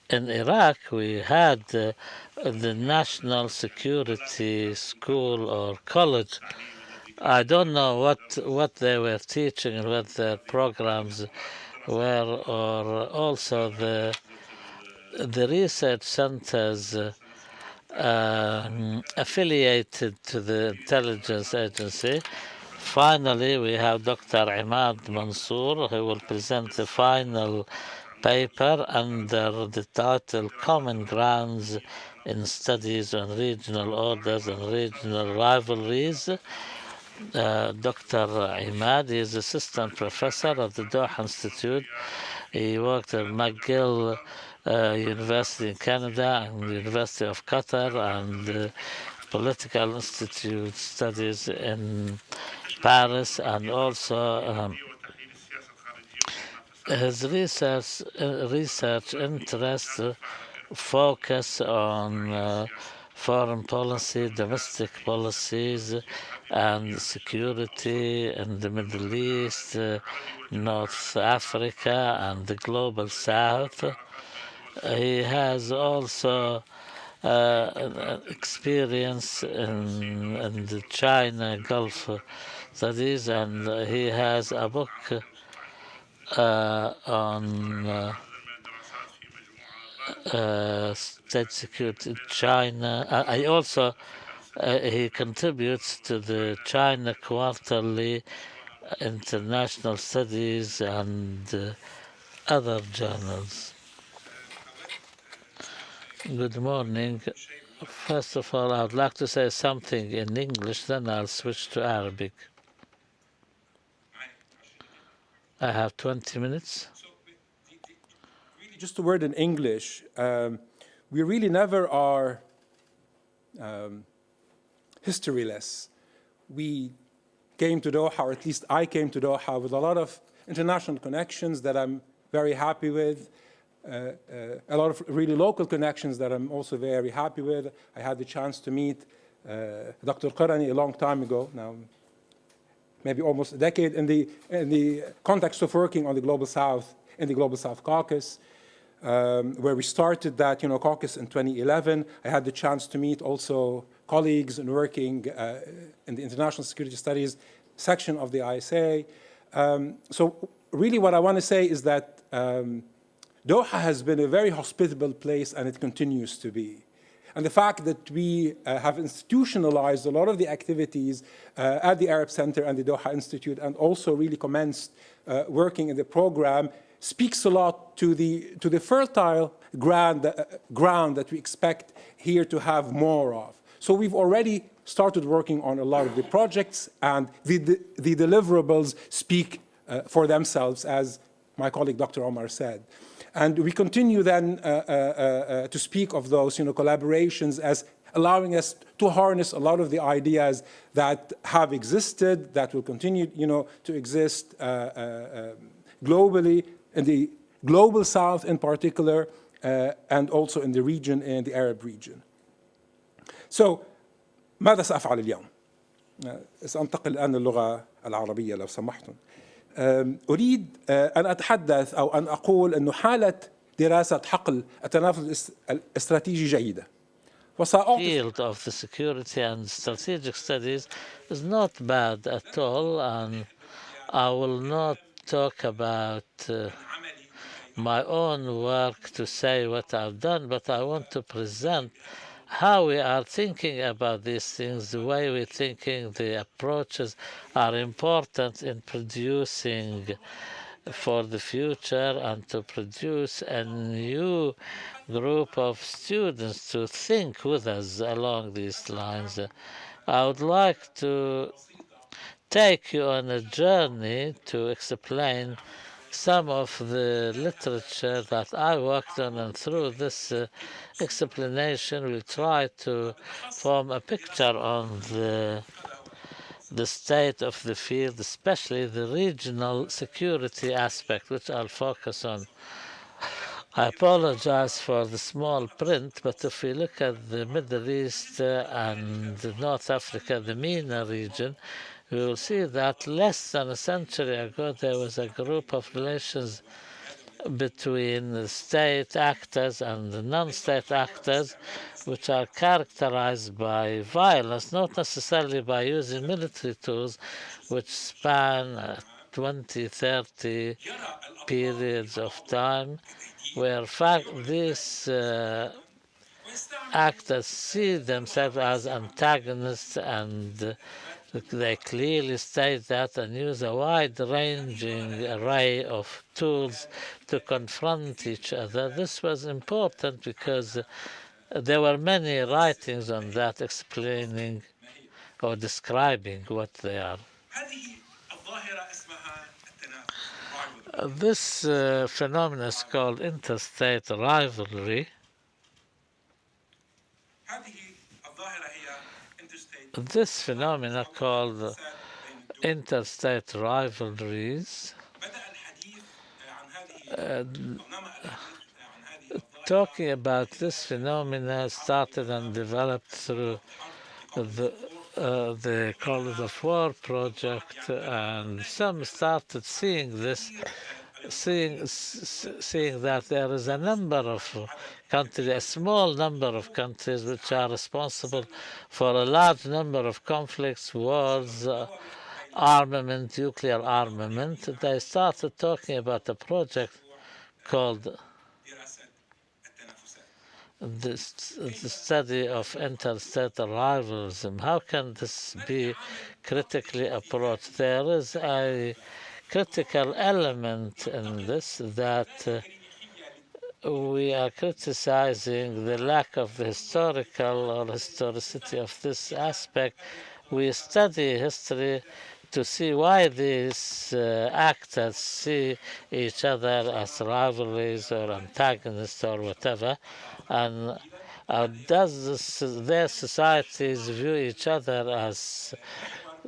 Iraq we had the National Security School or College. I don't know what they were teaching and what their programs were, or also the research centers affiliated to the intelligence agency. Finally, we have Dr. Imad Mansour, who will present the final paper under the title Common Grounds in Studies on Regional Orders and Regional Rivalries. Dr. Imad is assistant professor at the Doha Institute. He worked at McGill University in Canada and the University of Qatar and Political Institute Studies in Paris, and also his research interests focus on foreign policy, domestic policies, and security in the Middle East, North Africa, and the Global South. He has also experience in the China Gulf studies, and he has a book on state security in China. I also he contributes to the China Quarterly, International Studies, and other journals. Good morning. First of all, I would like to say something in English, then I'll switch to Arabic. I have 20 minutes. Just a word in English. We really never are historyless. We came to Doha, or at least I came to Doha, with a lot of international connections that I'm very happy with, a lot of really local connections that I'm also very happy with. I had the chance to meet Dr. Qarani a long time ago, now maybe almost a decade, in the context of working on the Global South, in the Global South Caucus, where we started that caucus in 2011. I had the chance to meet also colleagues and working in the International Security Studies section of the ISA. So really what I want to say is that Doha has been a very hospitable place, and it continues to be. And the fact that we have institutionalized a lot of the activities at the Arab Center and the Doha Institute, and also really commenced working in the program, speaks a lot to the fertile ground that we expect here to have more of. So we've already started working on a lot of the projects, and the deliverables speak for themselves, as my colleague Dr. Omar said. And we continue then to speak of those collaborations as allowing us to harness a lot of the ideas that have existed, that will continue to exist globally, in the Global South in particular, and also in the region, in the Arab region. So ماذا سأفعل اليوم؟ سأنتقل الآن للغة العربية لو سمحتم. أريد أن أتحدث أو أن أقول أن حالة دراسة حقل التنافس الاستراتيجي جيدة. Field of the security and strategic studies is not bad at all, and I will not talk about my own work to say what I've done, but I want to present how we are thinking about these things, the way we're thinking, the approaches are important in producing for the future and to produce a new group of students to think with us along these lines. I would like to take you on a journey to explain some of the literature that I worked on, and through this explanation we'll try to form a picture on the the state of the field, especially the regional security aspect, which I'll focus on. I apologize for the small print, but if we look at the Middle East and North Africa, the MENA region, we will see that less than a century ago there was a group of relations between the state actors and the non-state actors, which are characterized by violence, not necessarily by using military tools, which span 20, 30 periods of time, where in fact these actors see themselves as antagonists, and they clearly state that and use a wide-ranging array of tools to confront each other. This was important because there were many writings on that explaining or describing what they are. This phenomenon is called interstate rivalry. This phenomenon called interstate rivalries, talking about this phenomena started and developed through the College of War project, and some started seeing this, seeing that there is a number of countries, a small number of countries, which are responsible for a large number of conflicts, wars, armament, nuclear armament. They started talking about a project called the study of interstate rivalism. How can this be critically approached? There is a critical element in this, that we are criticizing the lack of the historical or historicity of this aspect. We study history to see why these actors see each other as rivalries or antagonists or whatever, and does their societies view each other as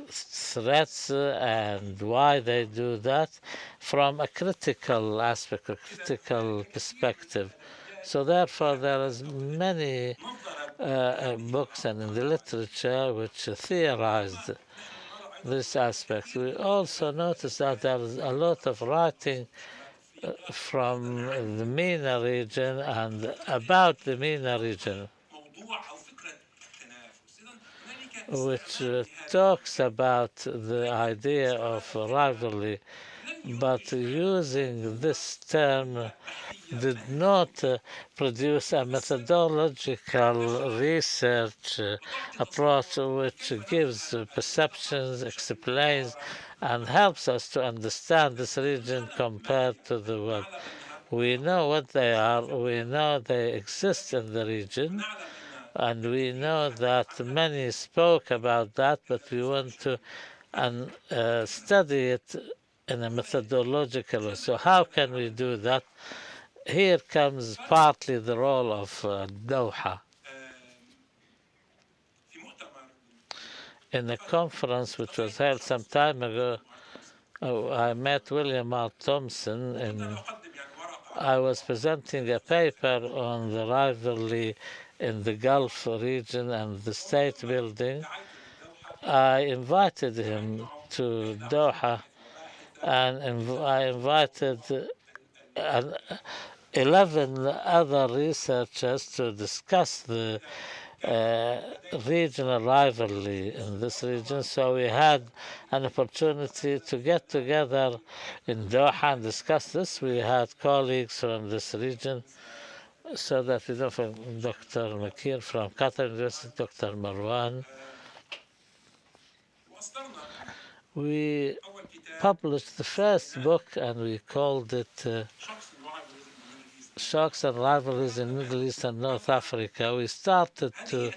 threats, and why they do that from a critical aspect, a critical perspective. So therefore there is many books and in the literature which theorized this aspect. We also notice that there is a lot of writing from the MENA region and about the MENA region, which talks about the idea of rivalry, but using this term did not produce a methodological research approach which gives perceptions, explains, and helps us to understand this region compared to the world. We know what they are, we know they exist in the region, and we know that many spoke about that, but we want to study it in a methodological way. So how can we do that? Here comes partly the role of Doha. In a conference which was held some time ago, I met William R. Thompson, and I was presenting a paper on the rivalry in the Gulf region and the state building. I invited him to Doha, and I invited 11 other researchers to discuss the regional rivalry in this region. So we had an opportunity to get together in Doha and discuss this. We had colleagues from this region, so that we know from Dr. Makir from Qatar University, Dr. Marwan. We published the first book, and we called it Shocks and Rivalries in Middle East and North Africa. We started to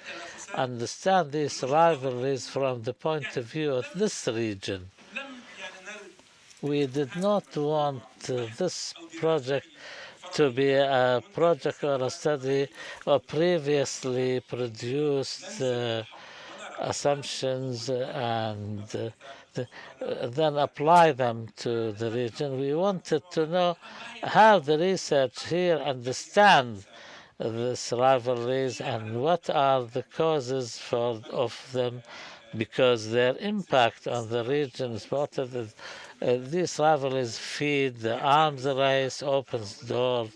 understand these rivalries from the point of view of this region. We did not want this project to be a project or a study of previously produced assumptions and then apply them to the region. We wanted to know how the research here understand these rivalries and what are the causes of them, because their impact on the region is part of the, these rivalries feed the arms race, opens doors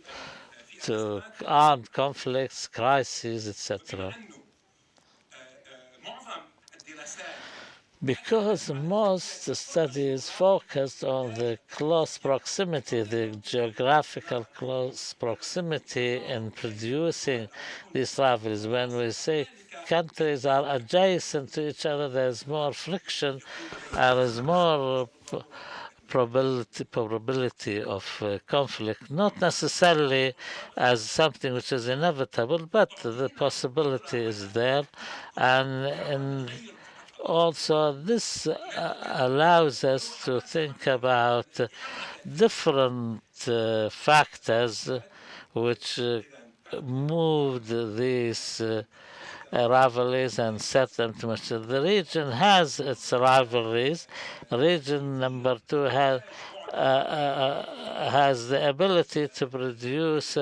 to armed conflicts, crises, etc. Because most studies focused on the close proximity, the geographical close proximity in producing these rivalries. When we say countries are adjacent to each other, there's more friction, there is more probability of conflict, not necessarily as something which is inevitable, but the possibility is there. And also, this allows us to think about different factors which moved these rivalries and set them to much. The region has its rivalries. Region number 2 has the ability to produce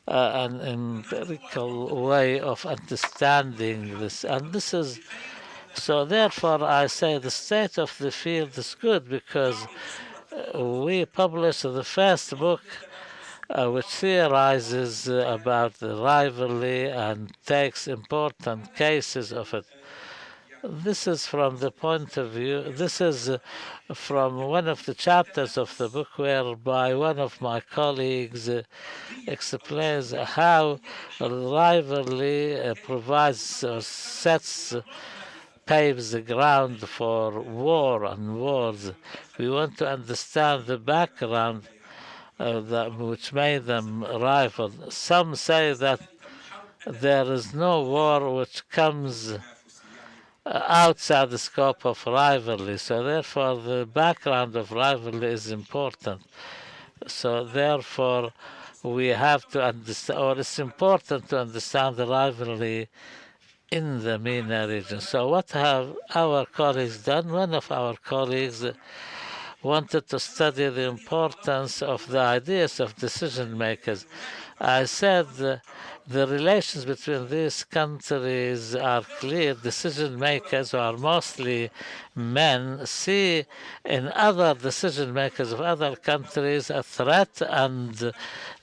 an empirical way of understanding this, and this is so. Therefore, I say the state of the field is good because we published the first book which theorizes about the rivalry and takes important cases of it. This is from the point of view, this is from one of the chapters of the book whereby one of my colleagues explains how rivalry provides or paves the ground for war and wars. We want to understand the background which made them rival. Some say that there is no war which comes outside the scope of rivalry, so therefore the background of rivalry is important. So therefore we have to understand, or it's important to understand the rivalry in the MENA region. So what have our colleagues done? One of our colleagues wanted to study the importance of the ideas of decision makers. I said the relations between these countries are clear. Decision makers, who are mostly men, see in other decision makers of other countries a threat, and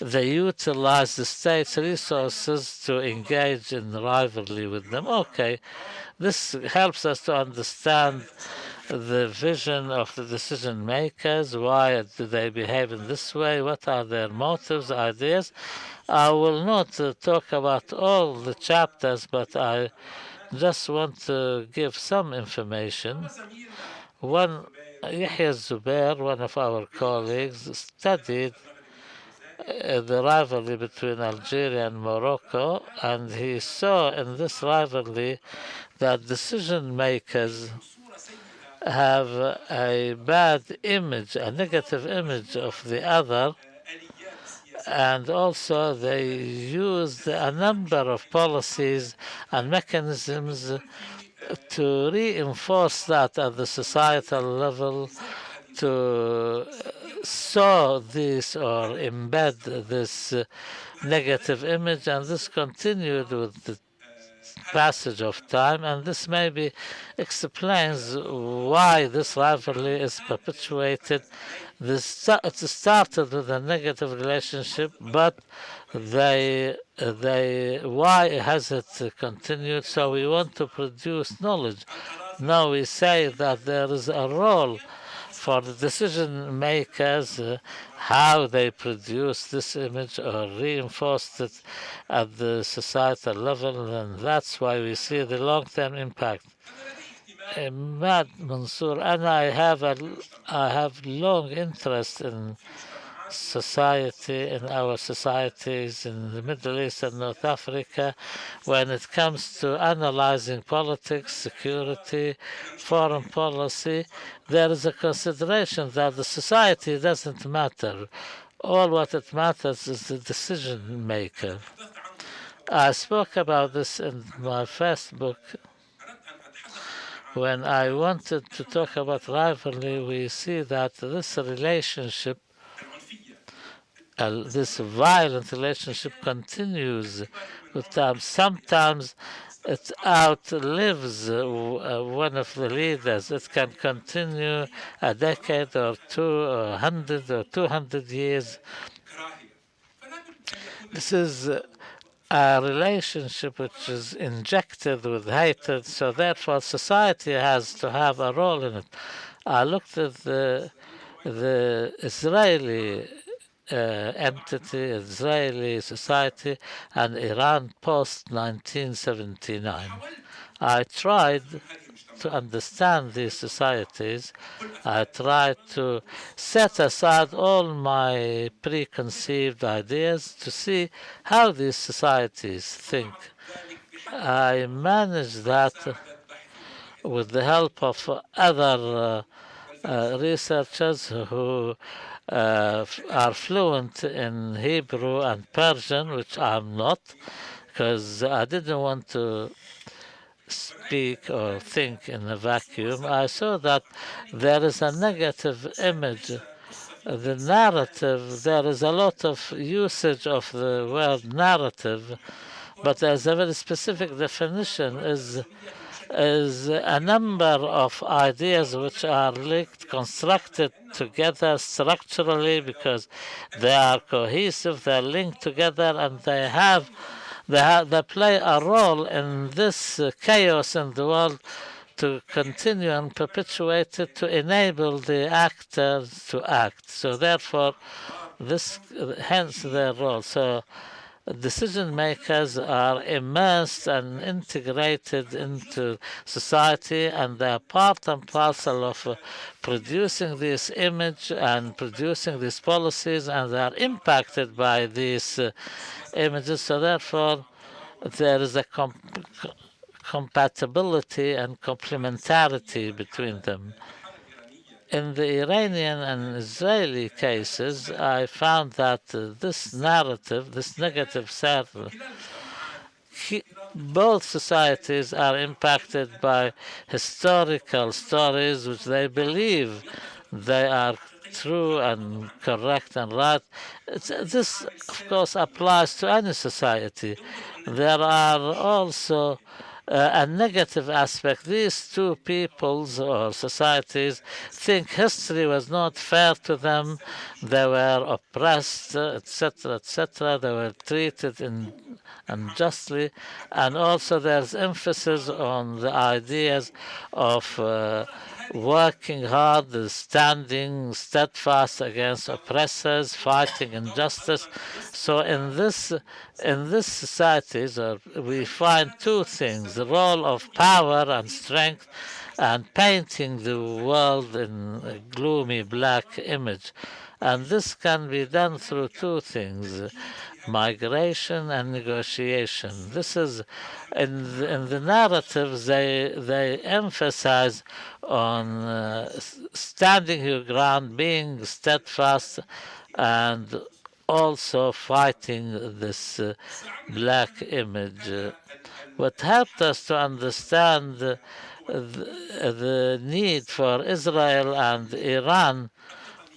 they utilize the state's resources to engage in rivalry with them. Okay, this helps us to understand the vision of the decision makers. Why do they behave in this way? What are their motives, ideas? I will not talk about all the chapters, but I just want to give some information. One, Yahya Zubair, one of our colleagues, studied the rivalry between Algeria and Morocco, and he saw in this rivalry that decision makers have a bad image, a negative image of the other, and also they used a number of policies and mechanisms to reinforce that at the societal level, to sow this or embed this negative image, and this continued with the passage of time, and this maybe explains why this rivalry is perpetuated. It started with a negative relationship, but why has it continued? So we want to produce knowledge. Now we say that there is a role for the decision makers, how they produce this image or reinforce it at the societal level, and that's why we see the long-term impact. Imad, Mansour, and I have long interest in society, in our societies in the Middle East and North Africa, when it comes to analyzing politics, security, foreign policy. There is a consideration that the society doesn't matter. All what it matters is the decision maker. I spoke about this in my first book. When I wanted to talk about rivalry, we see that this relationship, this violent relationship continues with time. Sometimes it outlives one of the leaders. It can continue a decade or two, or 100 or 200 years. This is a relationship which is injected with hatred, so therefore society has to have a role in it. I looked at the Israeli entity, Israeli society, and Iran post 1979. I tried to understand these societies. I tried to set aside all my preconceived ideas to see how these societies think. I managed that with the help of other researchers who are fluent in Hebrew and Persian, which I'm not, because I didn't want to speak or think in a vacuum. I saw that there is a negative image. The narrative, there is a lot of usage of the word narrative, but there's a very specific definition, is a number of ideas which are linked, constructed together structurally because they are cohesive, they're linked together, and they play a role in this chaos in the world to continue and perpetuate it, to enable the actors to act. So therefore, hence their role. So decision makers are immersed and integrated into society, and they are part and parcel of producing this image and producing these policies, and they are impacted by these images. So therefore, there is a compatibility and complementarity between them. In the Iranian and Israeli cases, I found that this narrative, this negative circle, both societies are impacted by historical stories which they believe they are true and correct and right. This, of course, applies to any society. There are also a negative aspect. These two peoples or societies think history was not fair to them. They were oppressed, etc., etc. They were treated unjustly. And also there's emphasis on the ideas of working hard, standing steadfast against oppressors, fighting injustice. So in this societies, we find two things: the role of power and strength, and painting the world in a gloomy black image. And this can be done through two things: migration and negotiation. This is in the narratives they emphasize on standing your ground, being steadfast, and also fighting this black image. What helped us to understand the need for Israel and Iran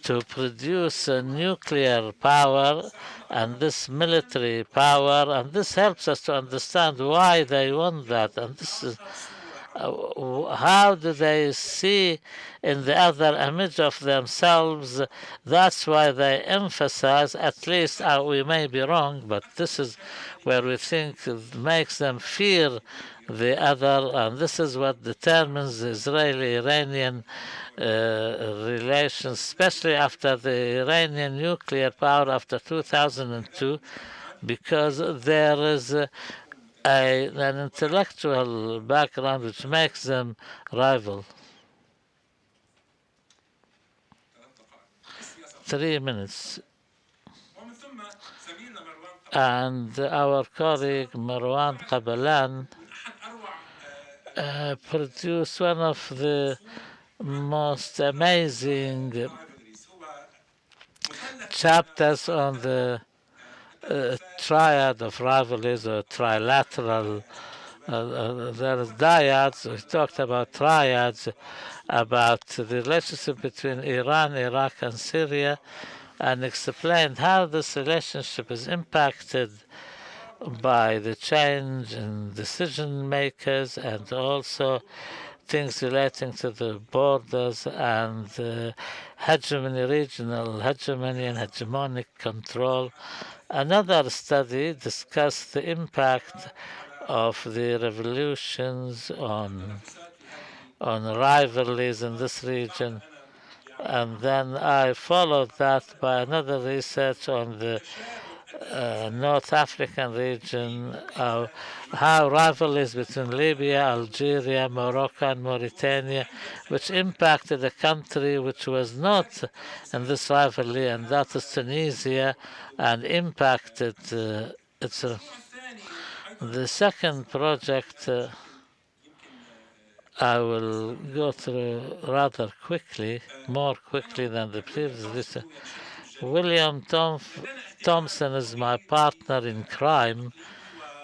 to produce a nuclear power and this military power, and this helps us to understand why they want that, and this is how do they see in the other image of themselves. That's why they emphasize, at least we may be wrong, but this is where we think it makes them fear the other, and this is what determines the Israeli-Iranian relations, especially after the Iranian nuclear power after 2002, because there is an intellectual background which makes them rival. 3 minutes. And our colleague Marwan Qabalan produced one of the most amazing chapters on the triad of rivalries or trilateral there is dyads. We talked about triads, about the relationship between Iran, Iraq, and Syria, and explained how this relationship is impacted by the change in decision makers and also things relating to the borders and hegemony, regional hegemony and hegemonic control. Another study discussed the impact of the revolutions on rivalries in this region. And then I followed that by another research on the North African region, how rivalries between Libya, Algeria, Morocco, and Mauritania, which impacted a country which was not in this rivalry, and that is Tunisia, and impacted its. The second project I will go through rather quickly, more quickly than the previous research. William Thompson is my partner in crime.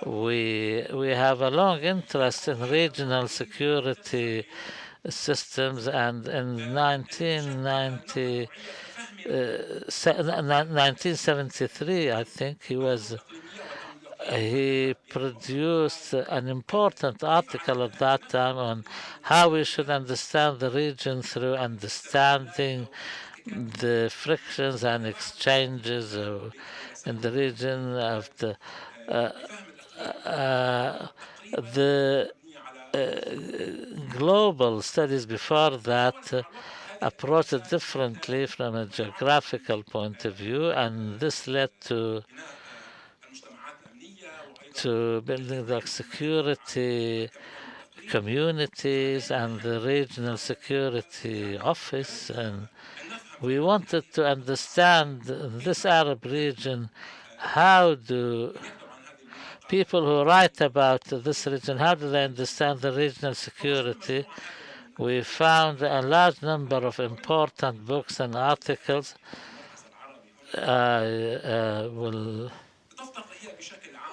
We have a long interest in regional security systems, and in 1973, I think, he produced an important article at that time on how we should understand the region through understanding the frictions and exchanges in the region of the global studies before that approached it differently from a geographical point of view, and this led to building the security communities and the regional security office. And we wanted to understand this Arab region, how do people who write about this region, how do they understand the regional security? We found a large number of important books and articles.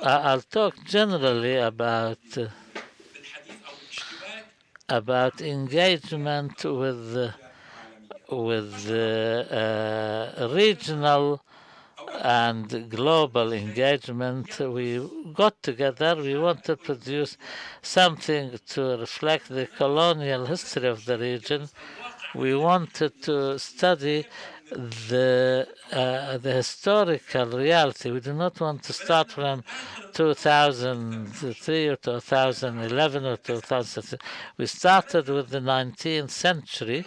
I'll talk generally about engagement with regional and global engagement. We got together. We want to produce something to reflect the colonial history of the region. We wanted to study the historical reality. We do not want to start from 2003 or 2011 or 2000. We started with the 19th century.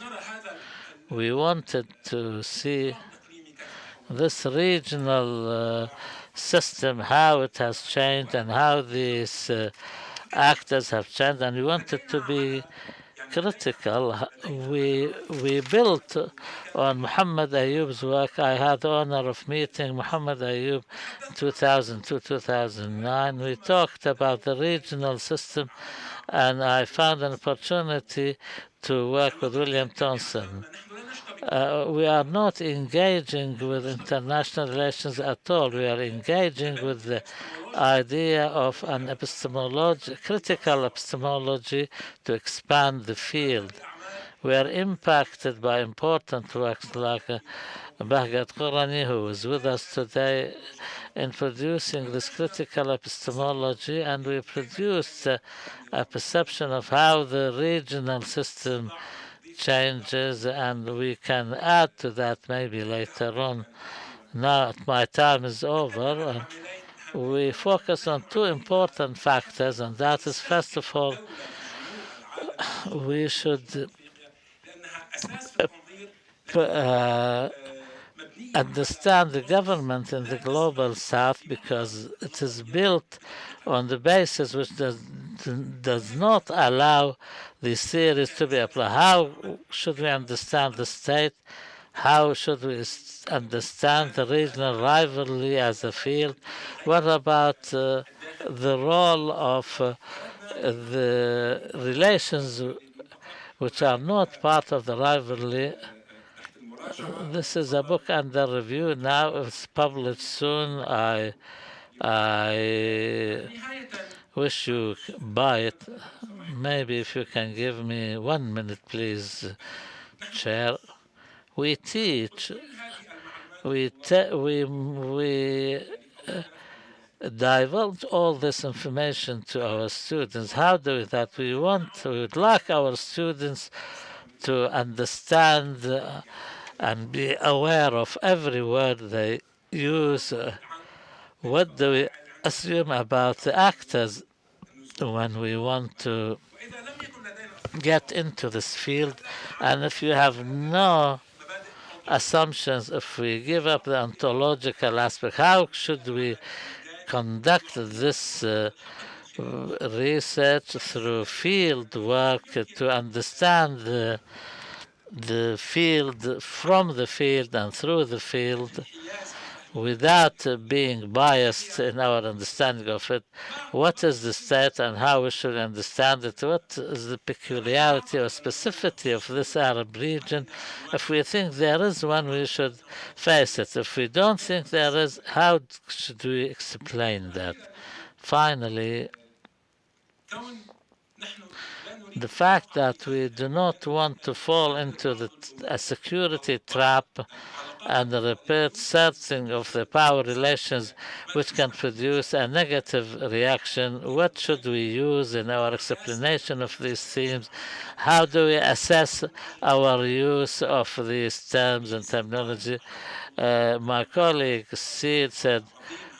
We wanted to see this regional system, how it has changed and how these actors have changed, and we wanted to be critical. We built on Muhammad Ayoub's work. I had the honor of meeting Muhammad Ayoub in 2002-2009. We talked about the regional system, and I found an opportunity to work with William Thompson. We are not engaging with international relations at all. We are engaging with the idea of an critical epistemology to expand the field. We are impacted by important works like Bahgat Qurani, who is with us today, in producing this critical epistemology, and we produced a perception of how the regional system changes, and we can add to that maybe later on. Now my time is over. We focus on two important factors, and that is, first of all, we should understand the government in the global south, because it is built on the basis which does not allow these theories to be applied. How should we understand the state? How should we understand the regional rivalry as a field? What about the role of the relations which are not part of the rivalry? This is a book under review now. It's published soon. wish you buy it. Maybe if you can give me 1 minute, please, Chair. We teach, we divulge all this information to our students. How do we that? We would like our students to understand and be aware of every word they use. What do we assume about the actors when we want to get into this field? And if you have no assumptions, if we give up the ontological aspect, how should we conduct this research through field work to understand the field from the field and through the field without being biased in our understanding of it? What is the state and how we should understand it? What is the peculiarity or specificity of this Arab region? If we think there is one, we should face it. If we don't think there is, how should we explain that? Finally, the fact that we do not want to fall into a security trap and the repeat searching of the power relations which can produce a negative reaction. What should we use in our explanation of these themes? How do we assess our use of these terms and terminology? My colleague Saeed said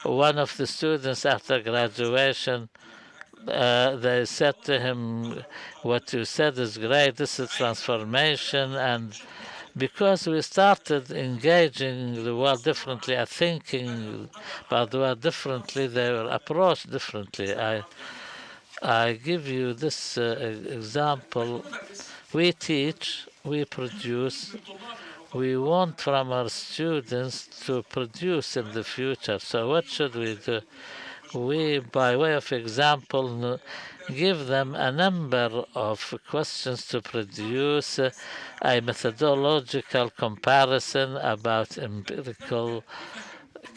one of the students after graduation they said to him, what you said is great, this is transformation. And because we started engaging the world differently and thinking about the world differently, they were approached differently. I give you this example. We teach, we produce, we want from our students to produce in the future. So what should we do? We, by way of example, give them a number of questions to produce a methodological comparison about empirical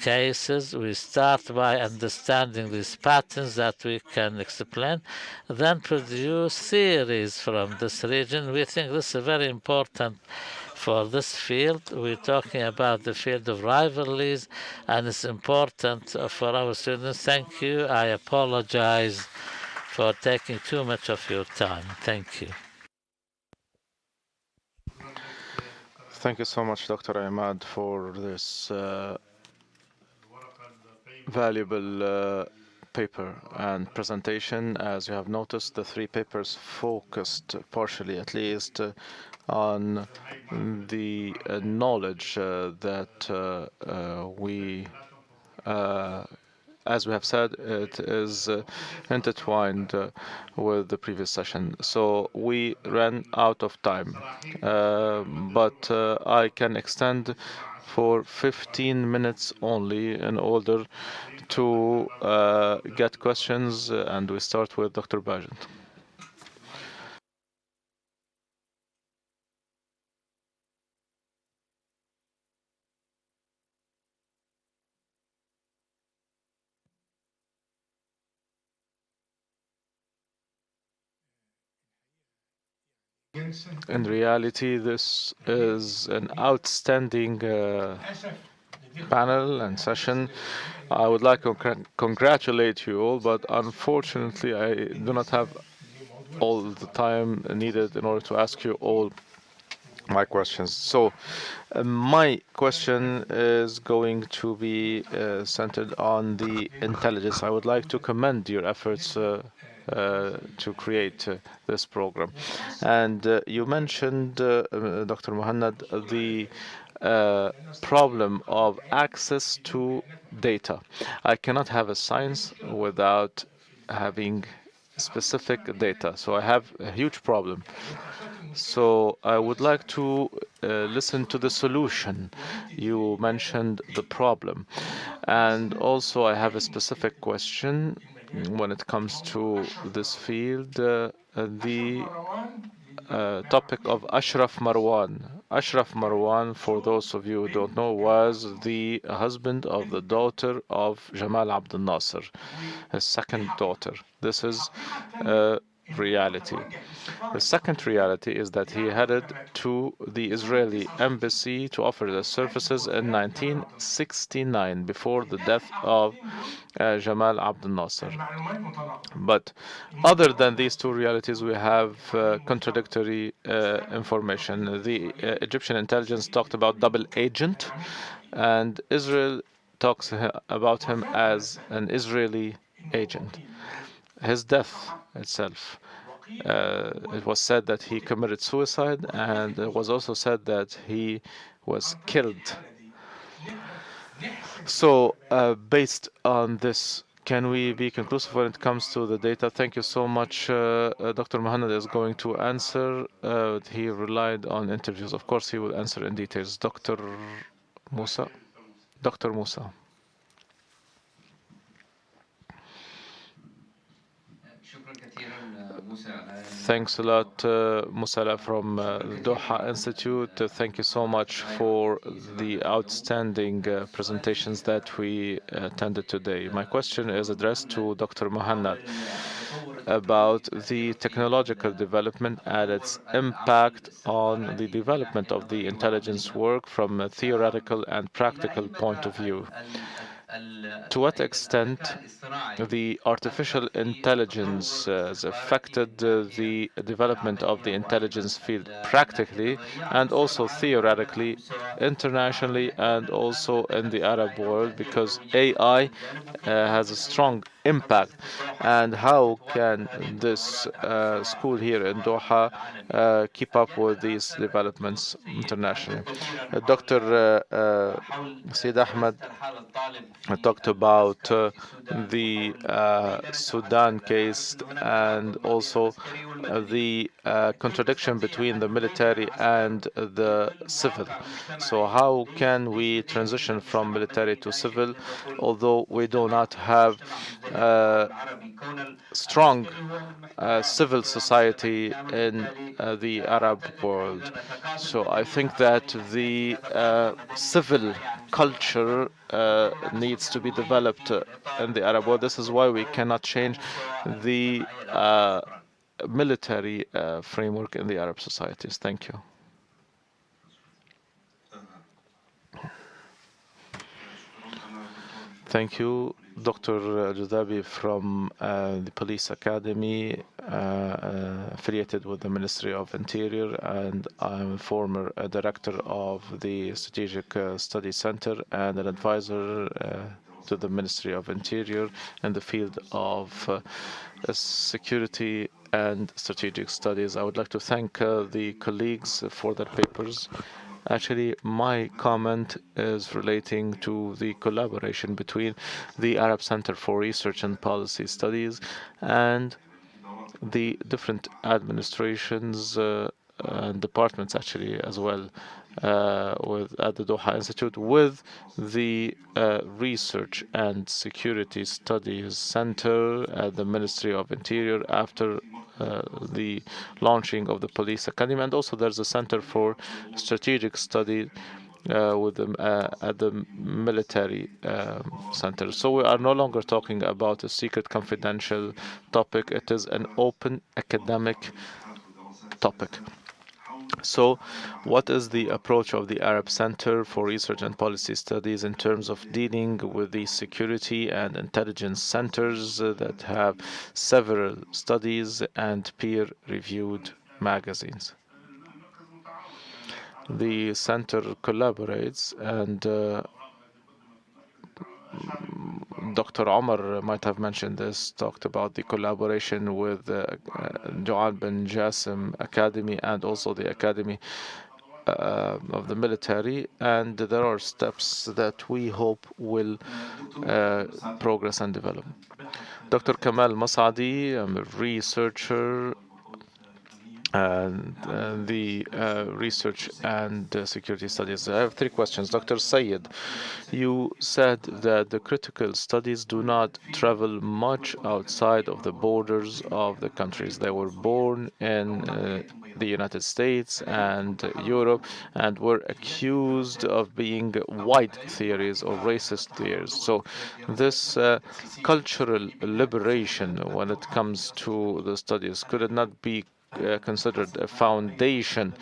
cases. We start by understanding these patterns that we can explain, then produce theories from this region. We think this is very important for this field. We're talking about the field of rivalries, and it's important for our students. Thank you. I apologize for taking too much of your time. Thank you. Thank you so much, Dr. Imad, for this valuable paper and presentation. As you have noticed, the three papers focused, partially at least, on the knowledge that we, as we have said, it is intertwined with the previous session. So we ran out of time, but I can extend for 15 minutes only in order to get questions, and we start with Dr. Bajent. In reality, this is an outstanding panel and session. I would like to congratulate you all, but unfortunately, I do not have all the time needed in order to ask you all my questions. So my question is going to be centered on the intelligence. I would like to commend your efforts to create this program. And you mentioned, Dr. Muhanad, the problem of access to data. I cannot have a science without having specific data. So I have a huge problem. So I would like to listen to the solution. You mentioned the problem. And also I have a specific question when it comes to this field, the topic of Ashraf Marwan. Ashraf Marwan, for those of you who don't know, was the husband of the daughter of Jamal Abdel Nasser, his second daughter. This is reality. The second reality is that he headed to the Israeli embassy to offer the services in 1969 before the death of Jamal Abdel Nasser. But other than these two realities, we have contradictory information. The Egyptian intelligence talked about double agent, and Israel talks about him as an Israeli agent. His death itself, it was said that he committed suicide, and it was also said that he was killed. So, based on this, can we be conclusive when it comes to the data? Thank you so much. Dr. Muhanad is going to answer. He relied on interviews. Of course, he will answer in details. Dr. Musa. Dr. Musa. Thanks a lot, Musala from the Doha Institute. Thank you so much for the outstanding presentations that we attended today. My question is addressed to Dr. Muhanad about the technological development and its impact on the development of the intelligence work from a theoretical and practical point of view. To what extent the artificial intelligence has affected the development of the intelligence field practically and also theoretically, internationally, and also in the Arab world, because AI has a strong impact. And how can this school here in Doha keep up with these developments internationally? Dr. Sidahmed talked about the Sudan case and also the contradiction between the military and the civil. So how can we transition from military to civil, although we do not have strong civil society in the Arab world? So I think that the civil culture needs to be developed in the Arab world. This is why we cannot change the military framework in the Arab societies. Thank you. Thank you, Dr. Judabi from the Police Academy, affiliated with the Ministry of Interior, and I'm a former director of the Strategic Study Center and an advisor to the Ministry of Interior in the field of security and strategic studies. I would like to thank the colleagues for their papers. Actually, my comment is relating to the collaboration between the Arab Center for Research and Policy Studies and the different administrations and departments, actually, as well, at the Doha Institute, with the Research and Security Studies Center at the Ministry of Interior after the launching of the Police Academy, and also there's a Center for Strategic Study with them at the military center. So we are no longer talking about a secret confidential topic. It is an open academic topic. So what is the approach of the Arab Center for Research and Policy Studies in terms of dealing with the security and intelligence centers that have several studies and peer-reviewed magazines? The center collaborates, and Dr. Omar might have mentioned this, talked about the collaboration with Joan bin Jassim Academy and also the Academy of the military, and there are steps that we hope will progress and develop. Dr. Kamal Masadi, I'm a researcher and the research and security studies. I have three questions. Dr. Saeed, you said that the critical studies do not travel much outside of the borders of the countries. They were born in the United States and Europe and were accused of being white theories or racist theories. So this cultural liberation when it comes to the studies, could it not be considered a foundation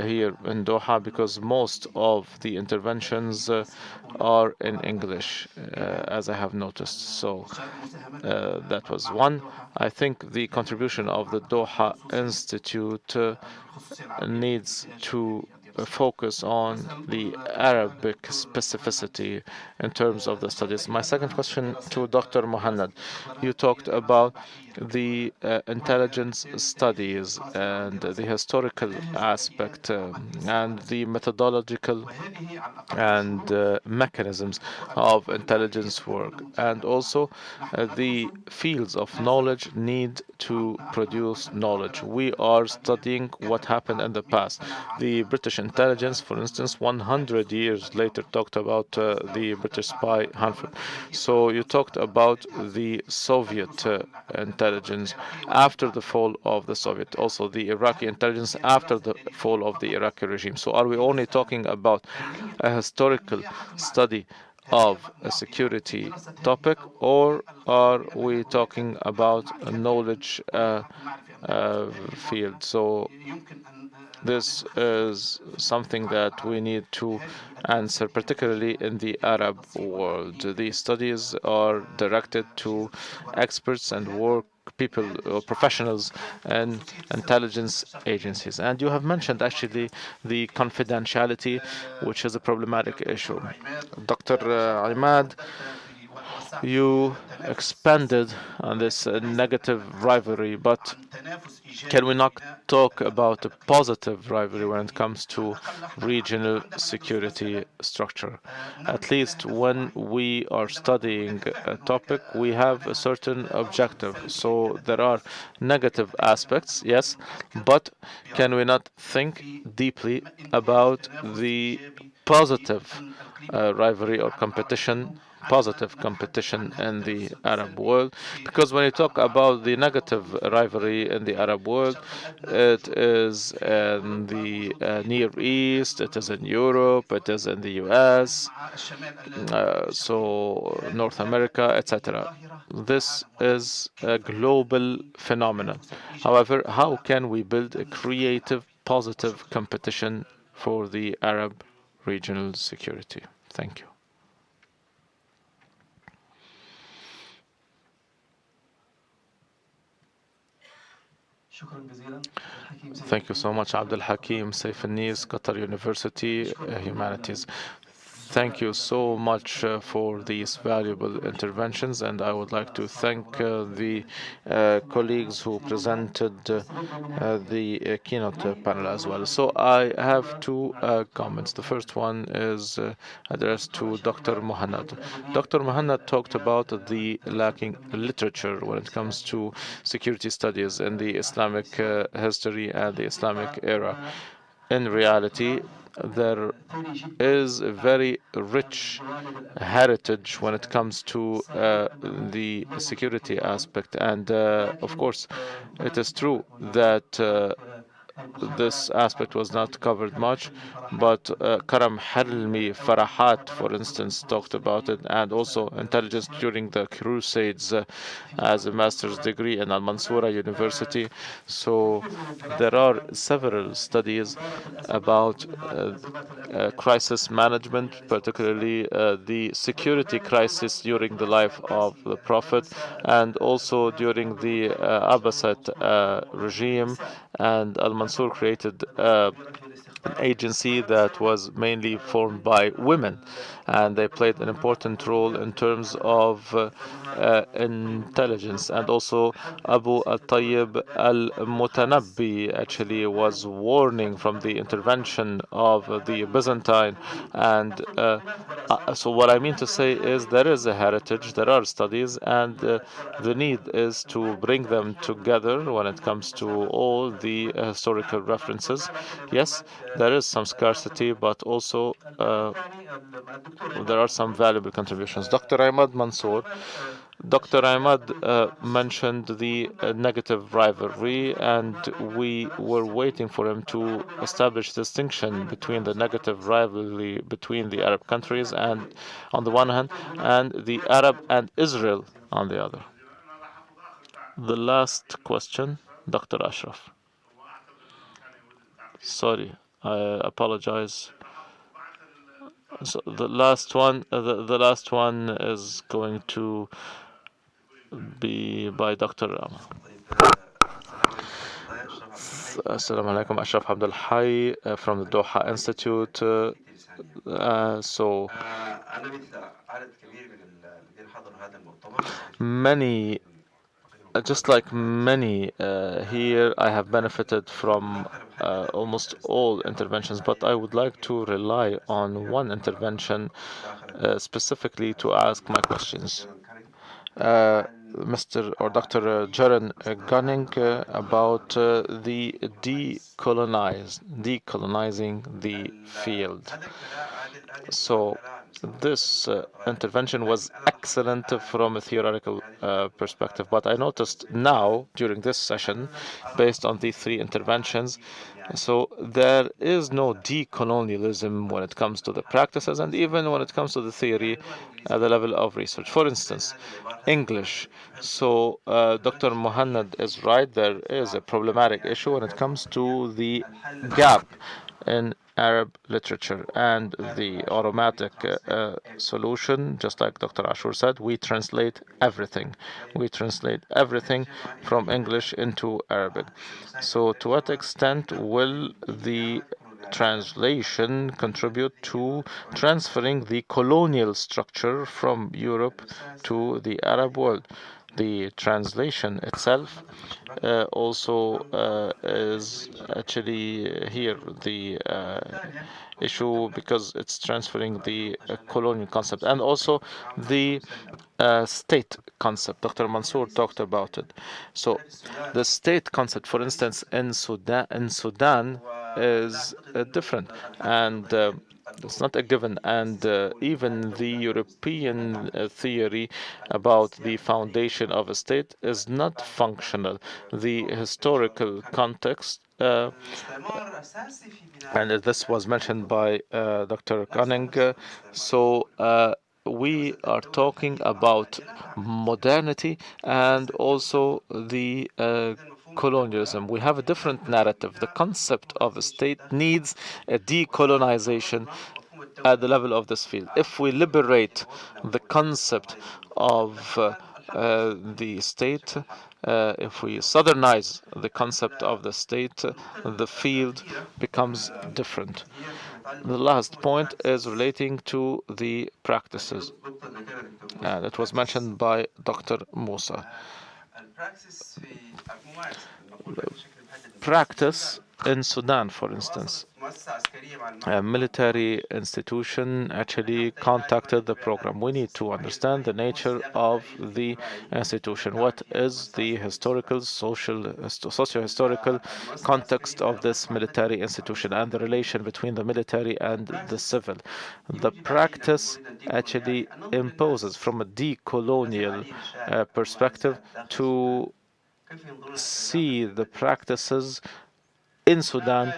here in Doha, because most of the interventions are in English, as I have noticed. So that was one. I think the contribution of the Doha Institute needs to focus on the Arabic specificity in terms of the studies. My second question to Dr. Muhanad, you talked about the intelligence studies and the historical aspect and the methodological and mechanisms of intelligence work, and also the fields of knowledge need to produce knowledge. We are studying what happened in the past. The British intelligence, for instance, 100 years later talked about the British spy Hanford. So you talked about the Soviet intelligence after the fall of the Soviet, also the Iraqi intelligence after the fall of the Iraqi regime. So are we only talking about a historical study of a security topic, or are we talking about a knowledge field? So this is something that we need to answer, particularly in the Arab world. These studies are directed to experts and work people or professionals and intelligence agencies. And you have mentioned actually the confidentiality, which is a problematic issue. Dr. Imad, you expanded on this negative rivalry, but can we not talk about a positive rivalry when it comes to regional security structure? At least when we are studying a topic, we have a certain objective. So there are negative aspects, yes, but can we not think deeply about the positive rivalry or competition, positive competition in the Arab world? Because when you talk about the negative rivalry in the Arab world, it is in the Near East, it is in Europe, it is in the US, so North America, etc. This is a global phenomenon. However, how can we build a creative, positive competition for the Arab regional security? Thank you. Thank you so much, Abdul Hakim, Saif Nis, Qatar University, Humanities. Thank you so much for these valuable interventions, and I would like to thank the colleagues who presented the keynote panel as well. So I have two comments. The first one is addressed to Dr. Muhanad. Dr. Muhanad talked about the lacking literature when it comes to security studies in the Islamic history and the Islamic era. In reality, there is a very rich heritage when it comes to the security aspect. And of course, it is true that this aspect was not covered much, but Karam Halmi Farahat, for instance, talked about it, and also intelligence during the Crusades as a master's degree in Al Mansoura University. So there are several studies about crisis management, particularly the security crisis during the life of the Prophet, and also during the Abbasid regime. And Al Mansour created an agency that was mainly formed by women, and they played an important role in terms of intelligence. And also Abu al-Tayyib al-Mutanabbi actually was warning from the intervention of the Byzantine. And so what I mean to say is there is a heritage, there are studies, and the need is to bring them together when it comes to all the historical references. Yes, there is some scarcity, but also there are some valuable contributions. Dr. Imad Mansour. Dr. Imad mentioned the negative rivalry, and we were waiting for him to establish distinction between the negative rivalry between the Arab countries and on the one hand, and the Arab and Israel on the other. The last question, Dr. Ashraf. Sorry, I apologize. So the last one is going to be by Dr. Rama. Assalamu alaikum, Ashraf Abdul Hayy from the Doha Institute. So many, just like many here, I have benefited from almost all interventions, but I would like to rely on one intervention specifically to ask my questions. Mr. or Dr. Jaren Gunning about the decolonizing the field. So this intervention was excellent from a theoretical perspective, but I noticed now during this session, based on the three interventions, so there is no decolonialism when it comes to the practices and even when it comes to the theory at the level of research. For instance, English. So Dr. Muhanad is right, there is a problematic issue when it comes to the gap in Arab literature and the automatic solution, just like Dr. Ashur said, we translate everything. We translate everything from English into Arabic. So to what extent will the translation contribute to transferring the colonial structure from Europe to the Arab world? The translation itself also is actually here the issue because it's transferring the colonial concept and also the state concept. Dr. Mansour talked about it. So the state concept, for instance, in Sudan is different, and it's not a given. And even the European theory about the foundation of a state is not functional. The historical context and this was mentioned by Dr. Gunning. So we are talking about modernity and also the colonialism. We have a different narrative. The concept of a state needs a decolonization at the level of this field. If we liberate the concept of the state, if we southernize the concept of the state, the field becomes different. The last point is relating to the practices. That was mentioned by Dr. Musa. Practice in Sudan, for instance, a military institution actually contacted the program. We need to understand the nature of the institution. What is the historical, socio-historical context of this military institution and the relation between the military and the civil? The practice actually imposes from a decolonial perspective to see the practices in Sudan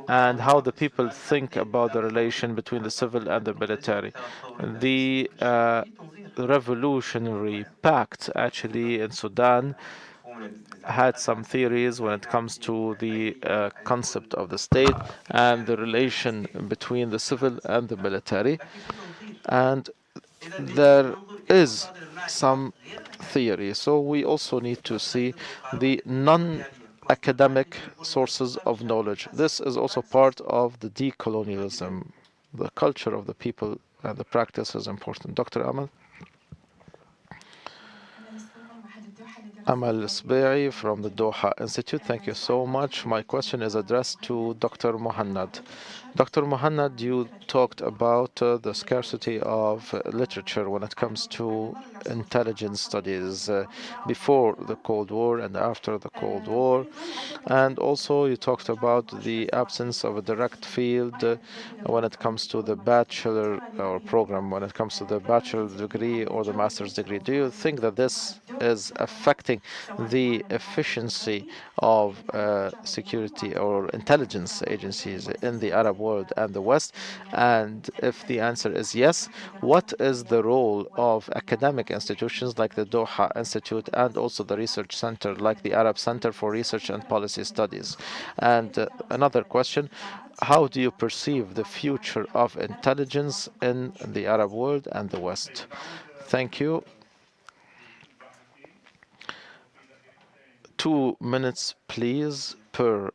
and how the people think about the relation between the civil and the military. The revolutionary pact actually in Sudan had some theories when it comes to the concept of the state and the relation between the civil and the military. And there is some theory. So we also need to see the academic sources of knowledge. This is also part of the decolonialism. The culture of the people and the practice is important. Dr. Amal? Amal Sbai from the Doha Institute. Thank you so much. My question is addressed to Dr. Muhanad. Dr. Muhanad, you talked about the scarcity of literature when it comes to intelligence studies before the Cold War and after the Cold War. And also you talked about the absence of a direct field when it comes to the bachelor or program, when it comes to the bachelor degree or the master's degree. Do you think that this is affecting the efficiency of security or intelligence agencies in the Arab world and the West? And if the answer is yes, what is the role of academic institutions like the Doha Institute and also the research center like the Arab Center for Research and Policy Studies? And another question, how do you perceive the future of intelligence in the Arab world and the West? Thank you. 2 minutes, please, per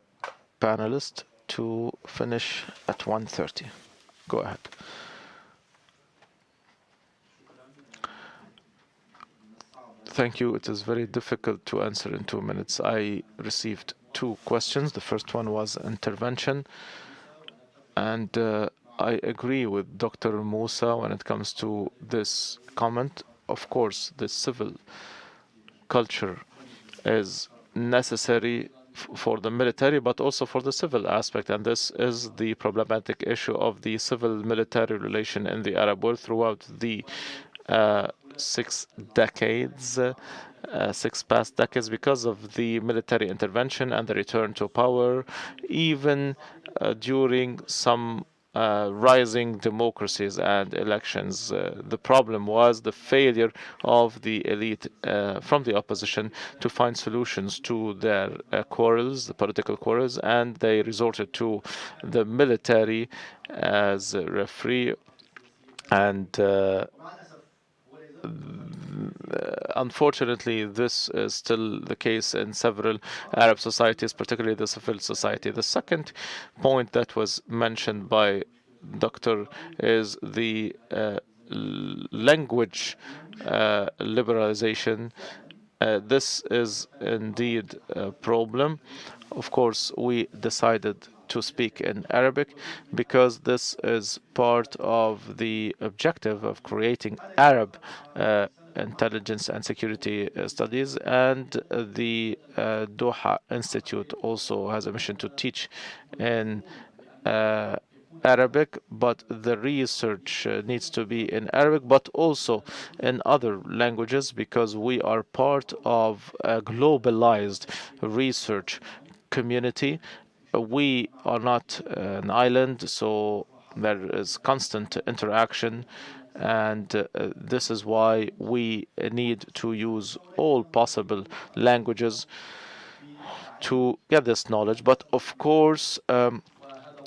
panelist to finish at 1:30. Go ahead. Thank you. It is very difficult to answer in 2 minutes. I received 2 questions. The first one was intervention. And I agree with Dr. Musa when it comes to this comment. Of course, the civil culture is necessary for the military, but also for the civil aspect. And this is the problematic issue of the civil-military relation in the Arab world throughout the 6 decades, 6 past decades, because of the military intervention and the return to power, even during some rising democracies and elections. The problem was the failure of the elite from the opposition to find solutions to their quarrels, the political quarrels, and they resorted to the military as a referee. And unfortunately, this is still the case in several Arab societies, particularly the civil society. The second point that was mentioned by Doctor is the language liberalization. This is indeed a problem. Of course, we decided to speak in Arabic because this is part of the objective of creating Arab intelligence and security studies, and the Doha Institute also has a mission to teach in Arabic, but the research needs to be in Arabic, but also in other languages, because we are part of a globalized research community. We are not an island, so there is constant interaction, and this is why we need to use all possible languages to get this knowledge. But of course,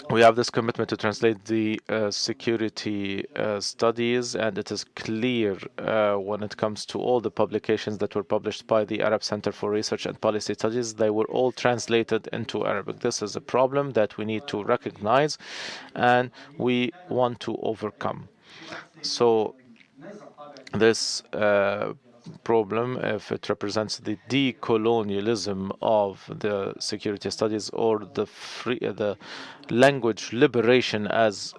we have this commitment to translate the security studies, and it is clear when it comes to all the publications that were published by the Arab Center for Research and Policy Studies, they were all translated into Arabic. This is a problem that we need to recognize and we want to overcome. So this problem, if it represents the decolonialism of the security studies or the language liberation as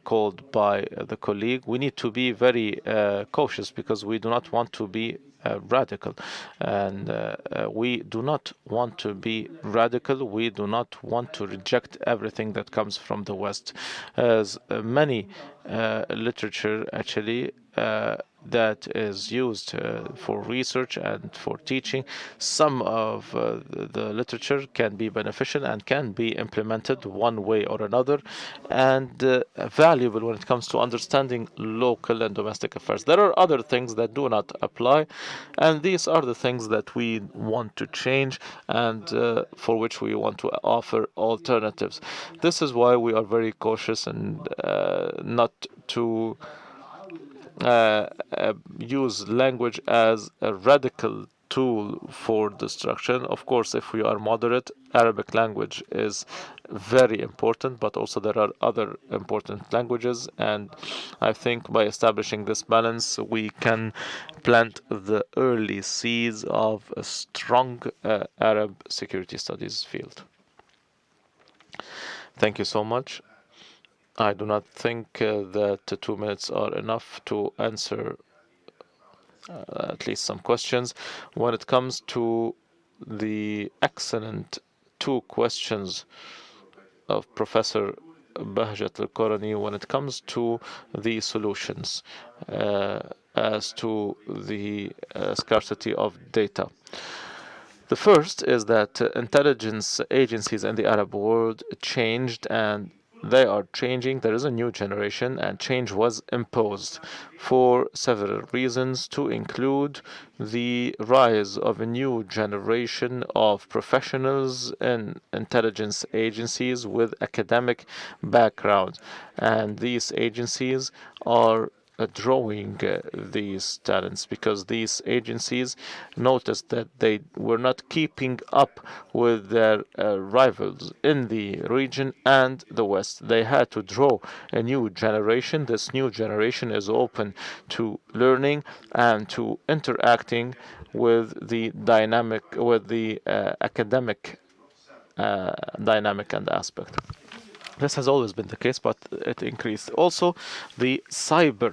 called by the colleague, we need to be very cautious, because we do not want to be radical, and we do not want to be radical. We do not want to reject everything that comes from the West, as many literature actually that is used for research and for teaching. Some of the literature can be beneficial and can be implemented one way or another, and valuable when it comes to understanding local and domestic affairs. There are other things that do not apply, and these are the things that we want to change and for which we want to offer alternatives. This is why we are very cautious and not to use language as a radical tool for destruction. Of course, if we are moderate, Arabic language is very important, but also there are other important languages. And I think by establishing this balance, we can plant the early seeds of a strong Arab security studies field. Thank you so much. I do not think that 2 minutes are enough to answer at least some questions. When it comes to the excellent 2 questions of Professor Bahjat Al-Qurani, when it comes to the solutions as to the scarcity of data. The first is that intelligence agencies in the Arab world changed, and they are changing. There is a new generation, and change was imposed for several reasons, to include the rise of a new generation of professionals in intelligence agencies with academic backgrounds. And these agencies are drawing these talents, because these agencies noticed that they were not keeping up with their rivals in the region and the West. They had to draw a new generation. This new generation is open to learning and to interacting with the academic dynamic and aspect. This has always been the case, but it increased. Also, the cyber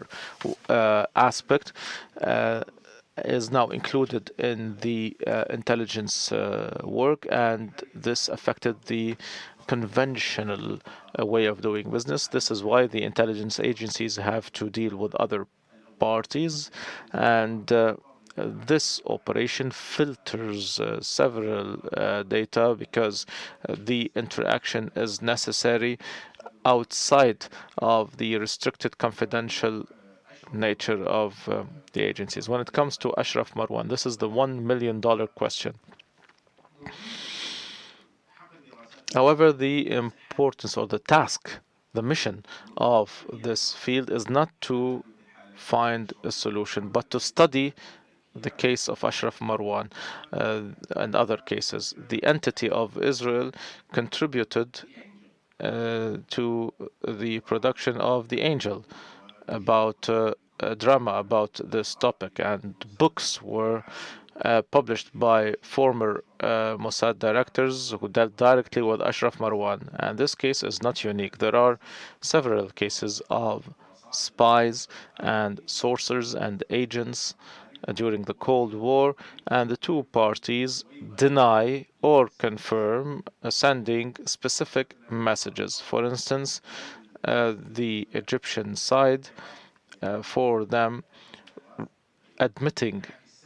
aspect is now included in the intelligence work, and this affected the conventional way of doing business. This is why the intelligence agencies have to deal with other parties, and this operation filters several data, because the interaction is necessary outside of the restricted confidential nature of the agencies. When it comes to Ashraf Marwan, this is the $1 million question. However, the importance or the task, the mission of this field is not to find a solution, but to study the case of Ashraf Marwan and other cases. The entity of Israel contributed to the production of The Angel, about a drama about this topic, and books were published by former Mossad directors who dealt directly with Ashraf Marwan. And this case is not unique. There are several cases of spies and sorcerers and agents during the Cold War, and the 2 parties deny or confirm sending specific messages. For instance, the Egyptian side, for them admitting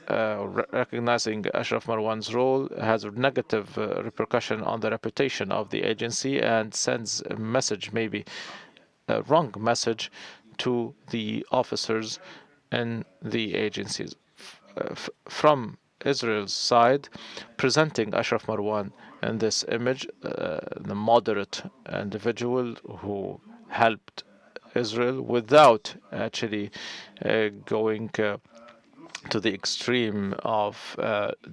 recognizing Ashraf Marwan's role has a negative repercussion on the reputation of the agency, and sends a message, maybe a wrong message, to the officers in the agencies. From Israel's side, presenting Ashraf Marwan in this image, the moderate individual who helped Israel without actually going to the extreme of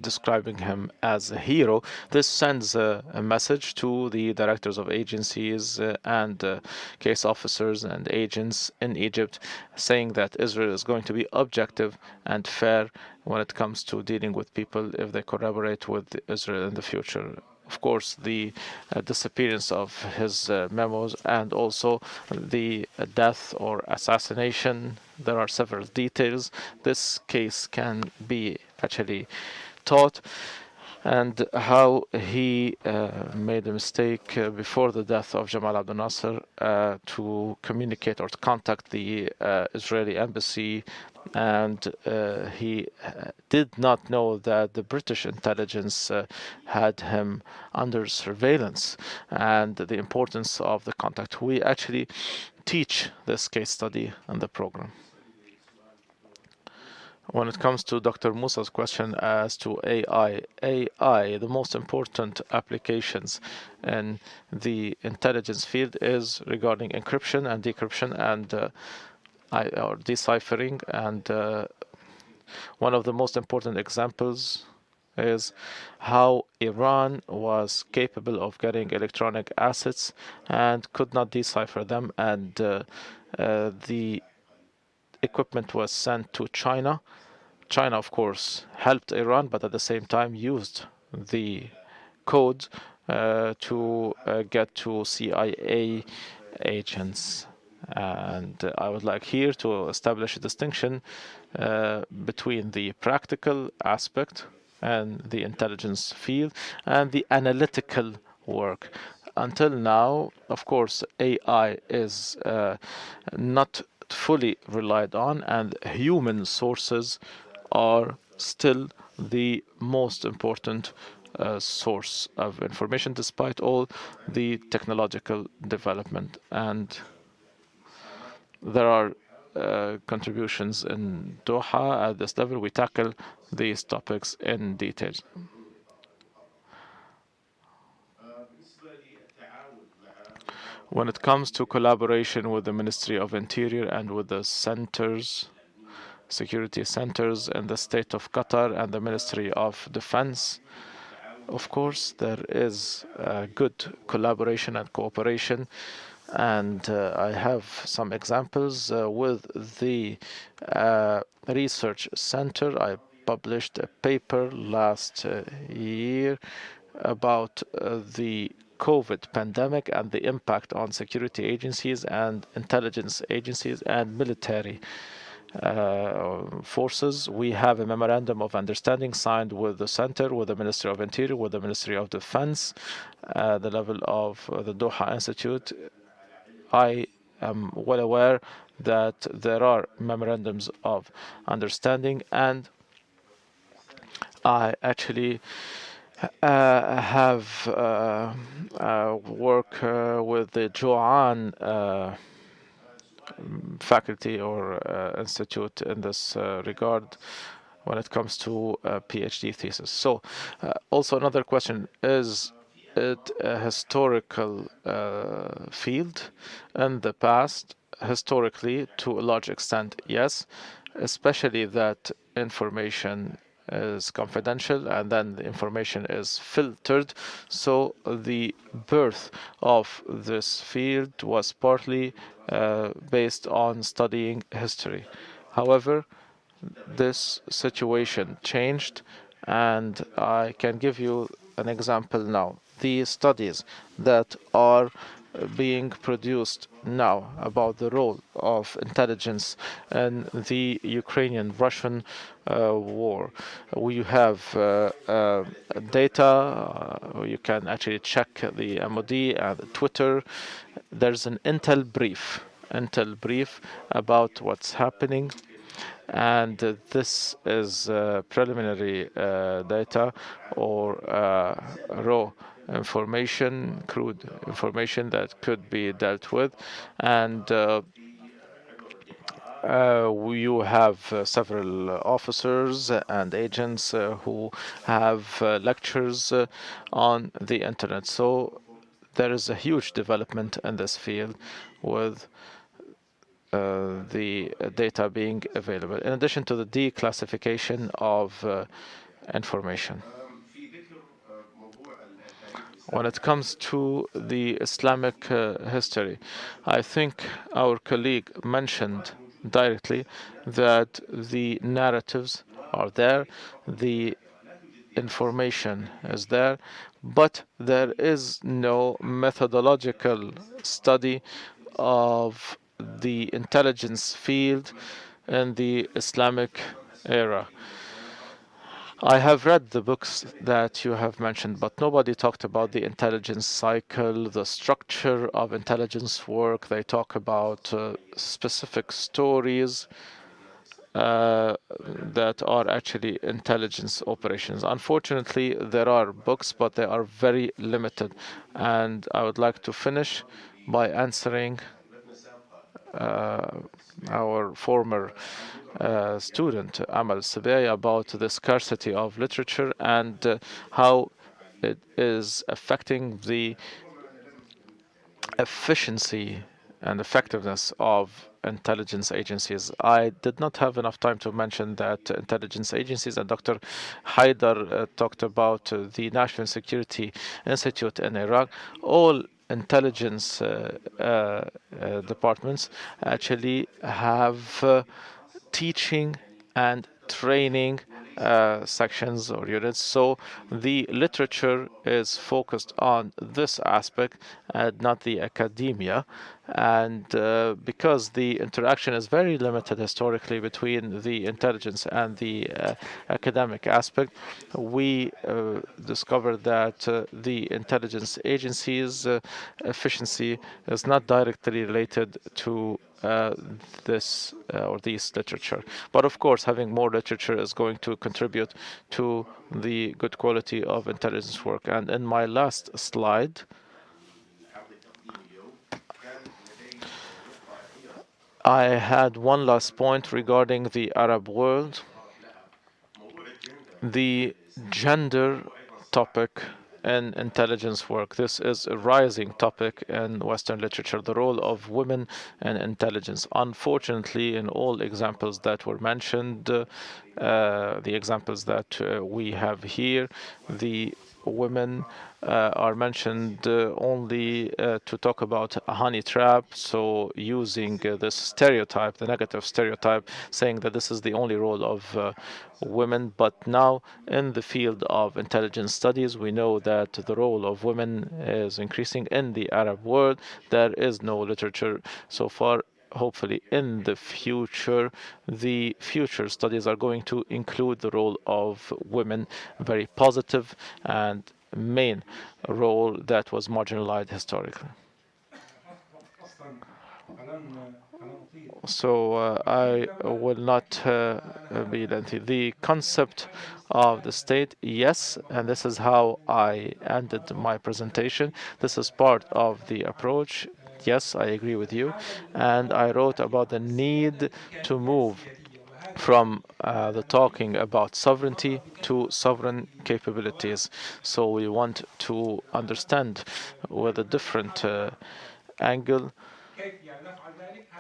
describing him as a hero. This sends a message to the directors of agencies and case officers and agents in Egypt, saying that Israel is going to be objective and fair when it comes to dealing with people if they collaborate with Israel in the future. Of course, the disappearance of his memos, and also the death or assassination. There are several details. This case can be actually taught, and how he made a mistake before the death of Jamal Abdel Nasser to communicate or to contact the Israeli embassy, and he did not know that the British intelligence had him under surveillance, and the importance of the contact. We actually teach this case study in the program. When it comes to Dr. Musa's question as to AI, the most important applications in the intelligence field is regarding encryption and decryption and or deciphering. And one of the most important examples is how Iran was capable of getting electronic assets and could not decipher them, and the equipment was sent to China. China, of course, helped Iran, but at the same time used the code to get to CIA agents. And I would like here to establish a distinction between the practical aspect and the intelligence field and the analytical work. Until now, of course, AI is not fully relied on, and human sources are still the most important source of information, despite all the technological development. And there are contributions in Doha. At this level, we tackle these topics in detail. When it comes to collaboration with the Ministry of Interior and with the centers, security centers in the state of Qatar and the Ministry of Defense, of course, there is good collaboration and cooperation. And I have some examples with the research center. I published a paper last year about the COVID pandemic and the impact on security agencies and intelligence agencies and military forces. We have a memorandum of understanding signed with the center, with the Ministry of Interior, with the Ministry of Defense, the level of the Doha Institute. I am well aware that there are memorandums of understanding, and I actually have work with the Joan faculty or institute in this regard when it comes to PhD thesis. So also another question, is it a historical field? In the past, historically, to a large extent, yes, especially that information is confidential and then the information is filtered. So the birth of this field was partly based on studying history. However, this situation changed, and I can give you an example now. The studies that are being produced now about the role of intelligence in the Ukrainian-Russian war. We have data. You can actually check the MOD and Twitter. There's an intel brief about what's happening. And this is preliminary data or raw information, crude information that could be dealt with. And you have several officers and agents who have lectures on the internet. So there is a huge development in this field with the data being available, in addition to the declassification of information. When it comes to the Islamic history, I think our colleague mentioned directly that the narratives are there, the information is there, but there is no methodological study of the intelligence field in the Islamic era. I have read the books that you have mentioned, but nobody talked about the intelligence cycle, the structure of intelligence work. They talk about specific stories that are actually intelligence operations. Unfortunately, there are books, but they are very limited. And I would like to finish by answering our former student, Amal Sabay, about the scarcity of literature and how it is affecting the efficiency and effectiveness of intelligence agencies. I did not have enough time to mention that intelligence agencies, and Dr. Haidar talked about the National Security Institute in Iraq. All intelligence departments actually have teaching and training sections or units. So the literature is focused on this aspect and not the academia. And because the interaction is very limited historically between the intelligence and the academic aspect, we discovered that the intelligence agencies' efficiency is not directly related to this or these literature. But of course, having more literature is going to contribute to the good quality of intelligence work. And in my last slide, I had one last point regarding the Arab world. The gender topic in intelligence work. This is a rising topic in Western literature, the role of women in intelligence. Unfortunately, in all examples that were mentioned, the examples that we have here, the women are mentioned only to talk about a honey trap. So using this stereotype, the negative stereotype, saying that this is the only role of women. But now in the field of intelligence studies, we know that the role of women is increasing in the Arab world. There is no literature so far. Hopefully in the future studies are going to include the role of women, very positive and main role that was marginalized historically. So I will not be lengthy. The concept of the state, yes, and this is how I ended my presentation. This is part of the approach. Yes, I agree with you. And I wrote about the need to move from the talking about sovereignty to sovereign capabilities. So we want to understand with a different angle.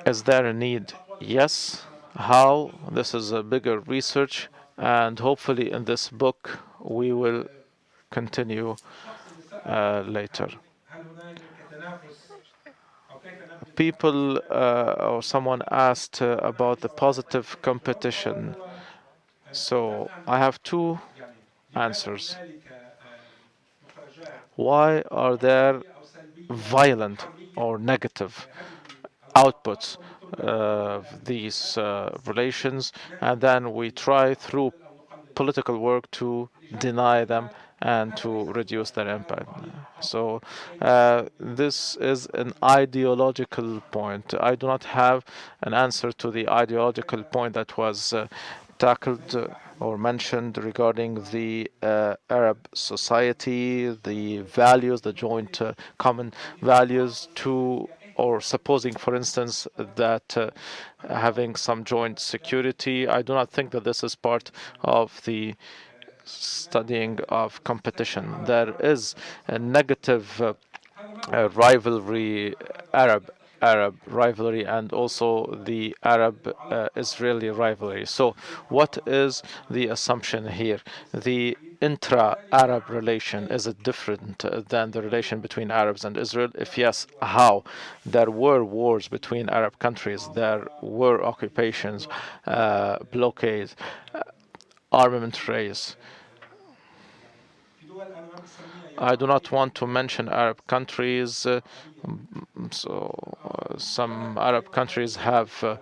Is there a need? Yes. How? This is a bigger research, and hopefully in this book we will continue later. People or someone asked about the positive competition. So I have two answers. Why are there violent or negative outputs of these relations, and then we try through political work to deny them and to reduce their impact. So this is an ideological point. I do not have an answer to the ideological point that was tackled or mentioned regarding the Arab society, the values, the joint common values to, or supposing, for instance, that having some joint security. I do not think that this is part of the studying of competition. There is a negative rivalry, Arab rivalry, and also the Arab-Israeli rivalry. So what is the assumption here? The intra-Arab relation, is it different than the relation between Arabs and Israel? If yes, how? There were wars between Arab countries. There were occupations, blockades, armament race. I do not want to mention Arab countries. Some Arab countries have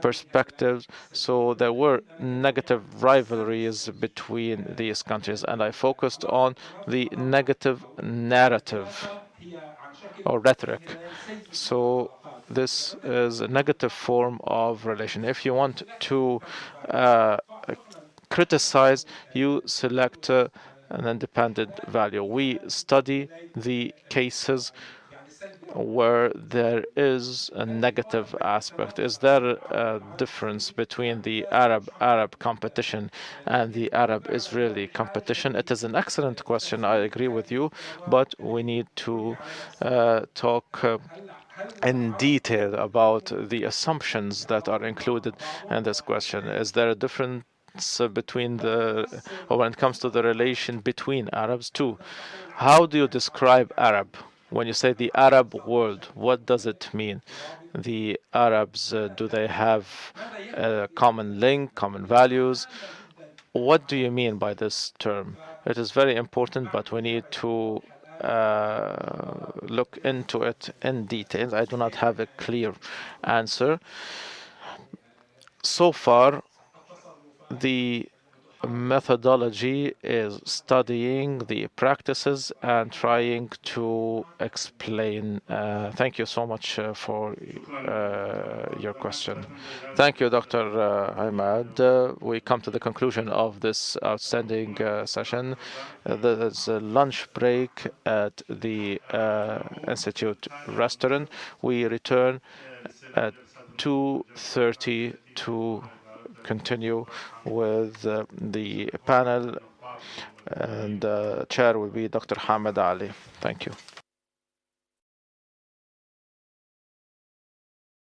perspectives. So there were negative rivalries between these countries, and I focused on the negative narrative or rhetoric. So this is a negative form of relation. If you want to criticize, you select an independent value. We study the cases where there is a negative aspect. Is there a difference between the Arab competition and the Arab-Israeli competition? It is an excellent question. I agree with you, but we need to talk in detail about the assumptions that are included in this question. Is there a difference between or when it comes to the relation between Arabs too? How do you describe Arab? When you say the Arab world, what does it mean? The Arabs, do they have a common link, common values? What do you mean by this term? It is very important, but we need to look into it in detail. I do not have a clear answer. So far, the methodology is studying the practices and trying to explain. Thank you so much for your question. Thank you, Dr. Imad. We come to the conclusion of this outstanding session. There's a lunch break at the Institute restaurant. We return at 2:30 to continue with the panel, and chair will be Dr. Hamid Ali. Thank you.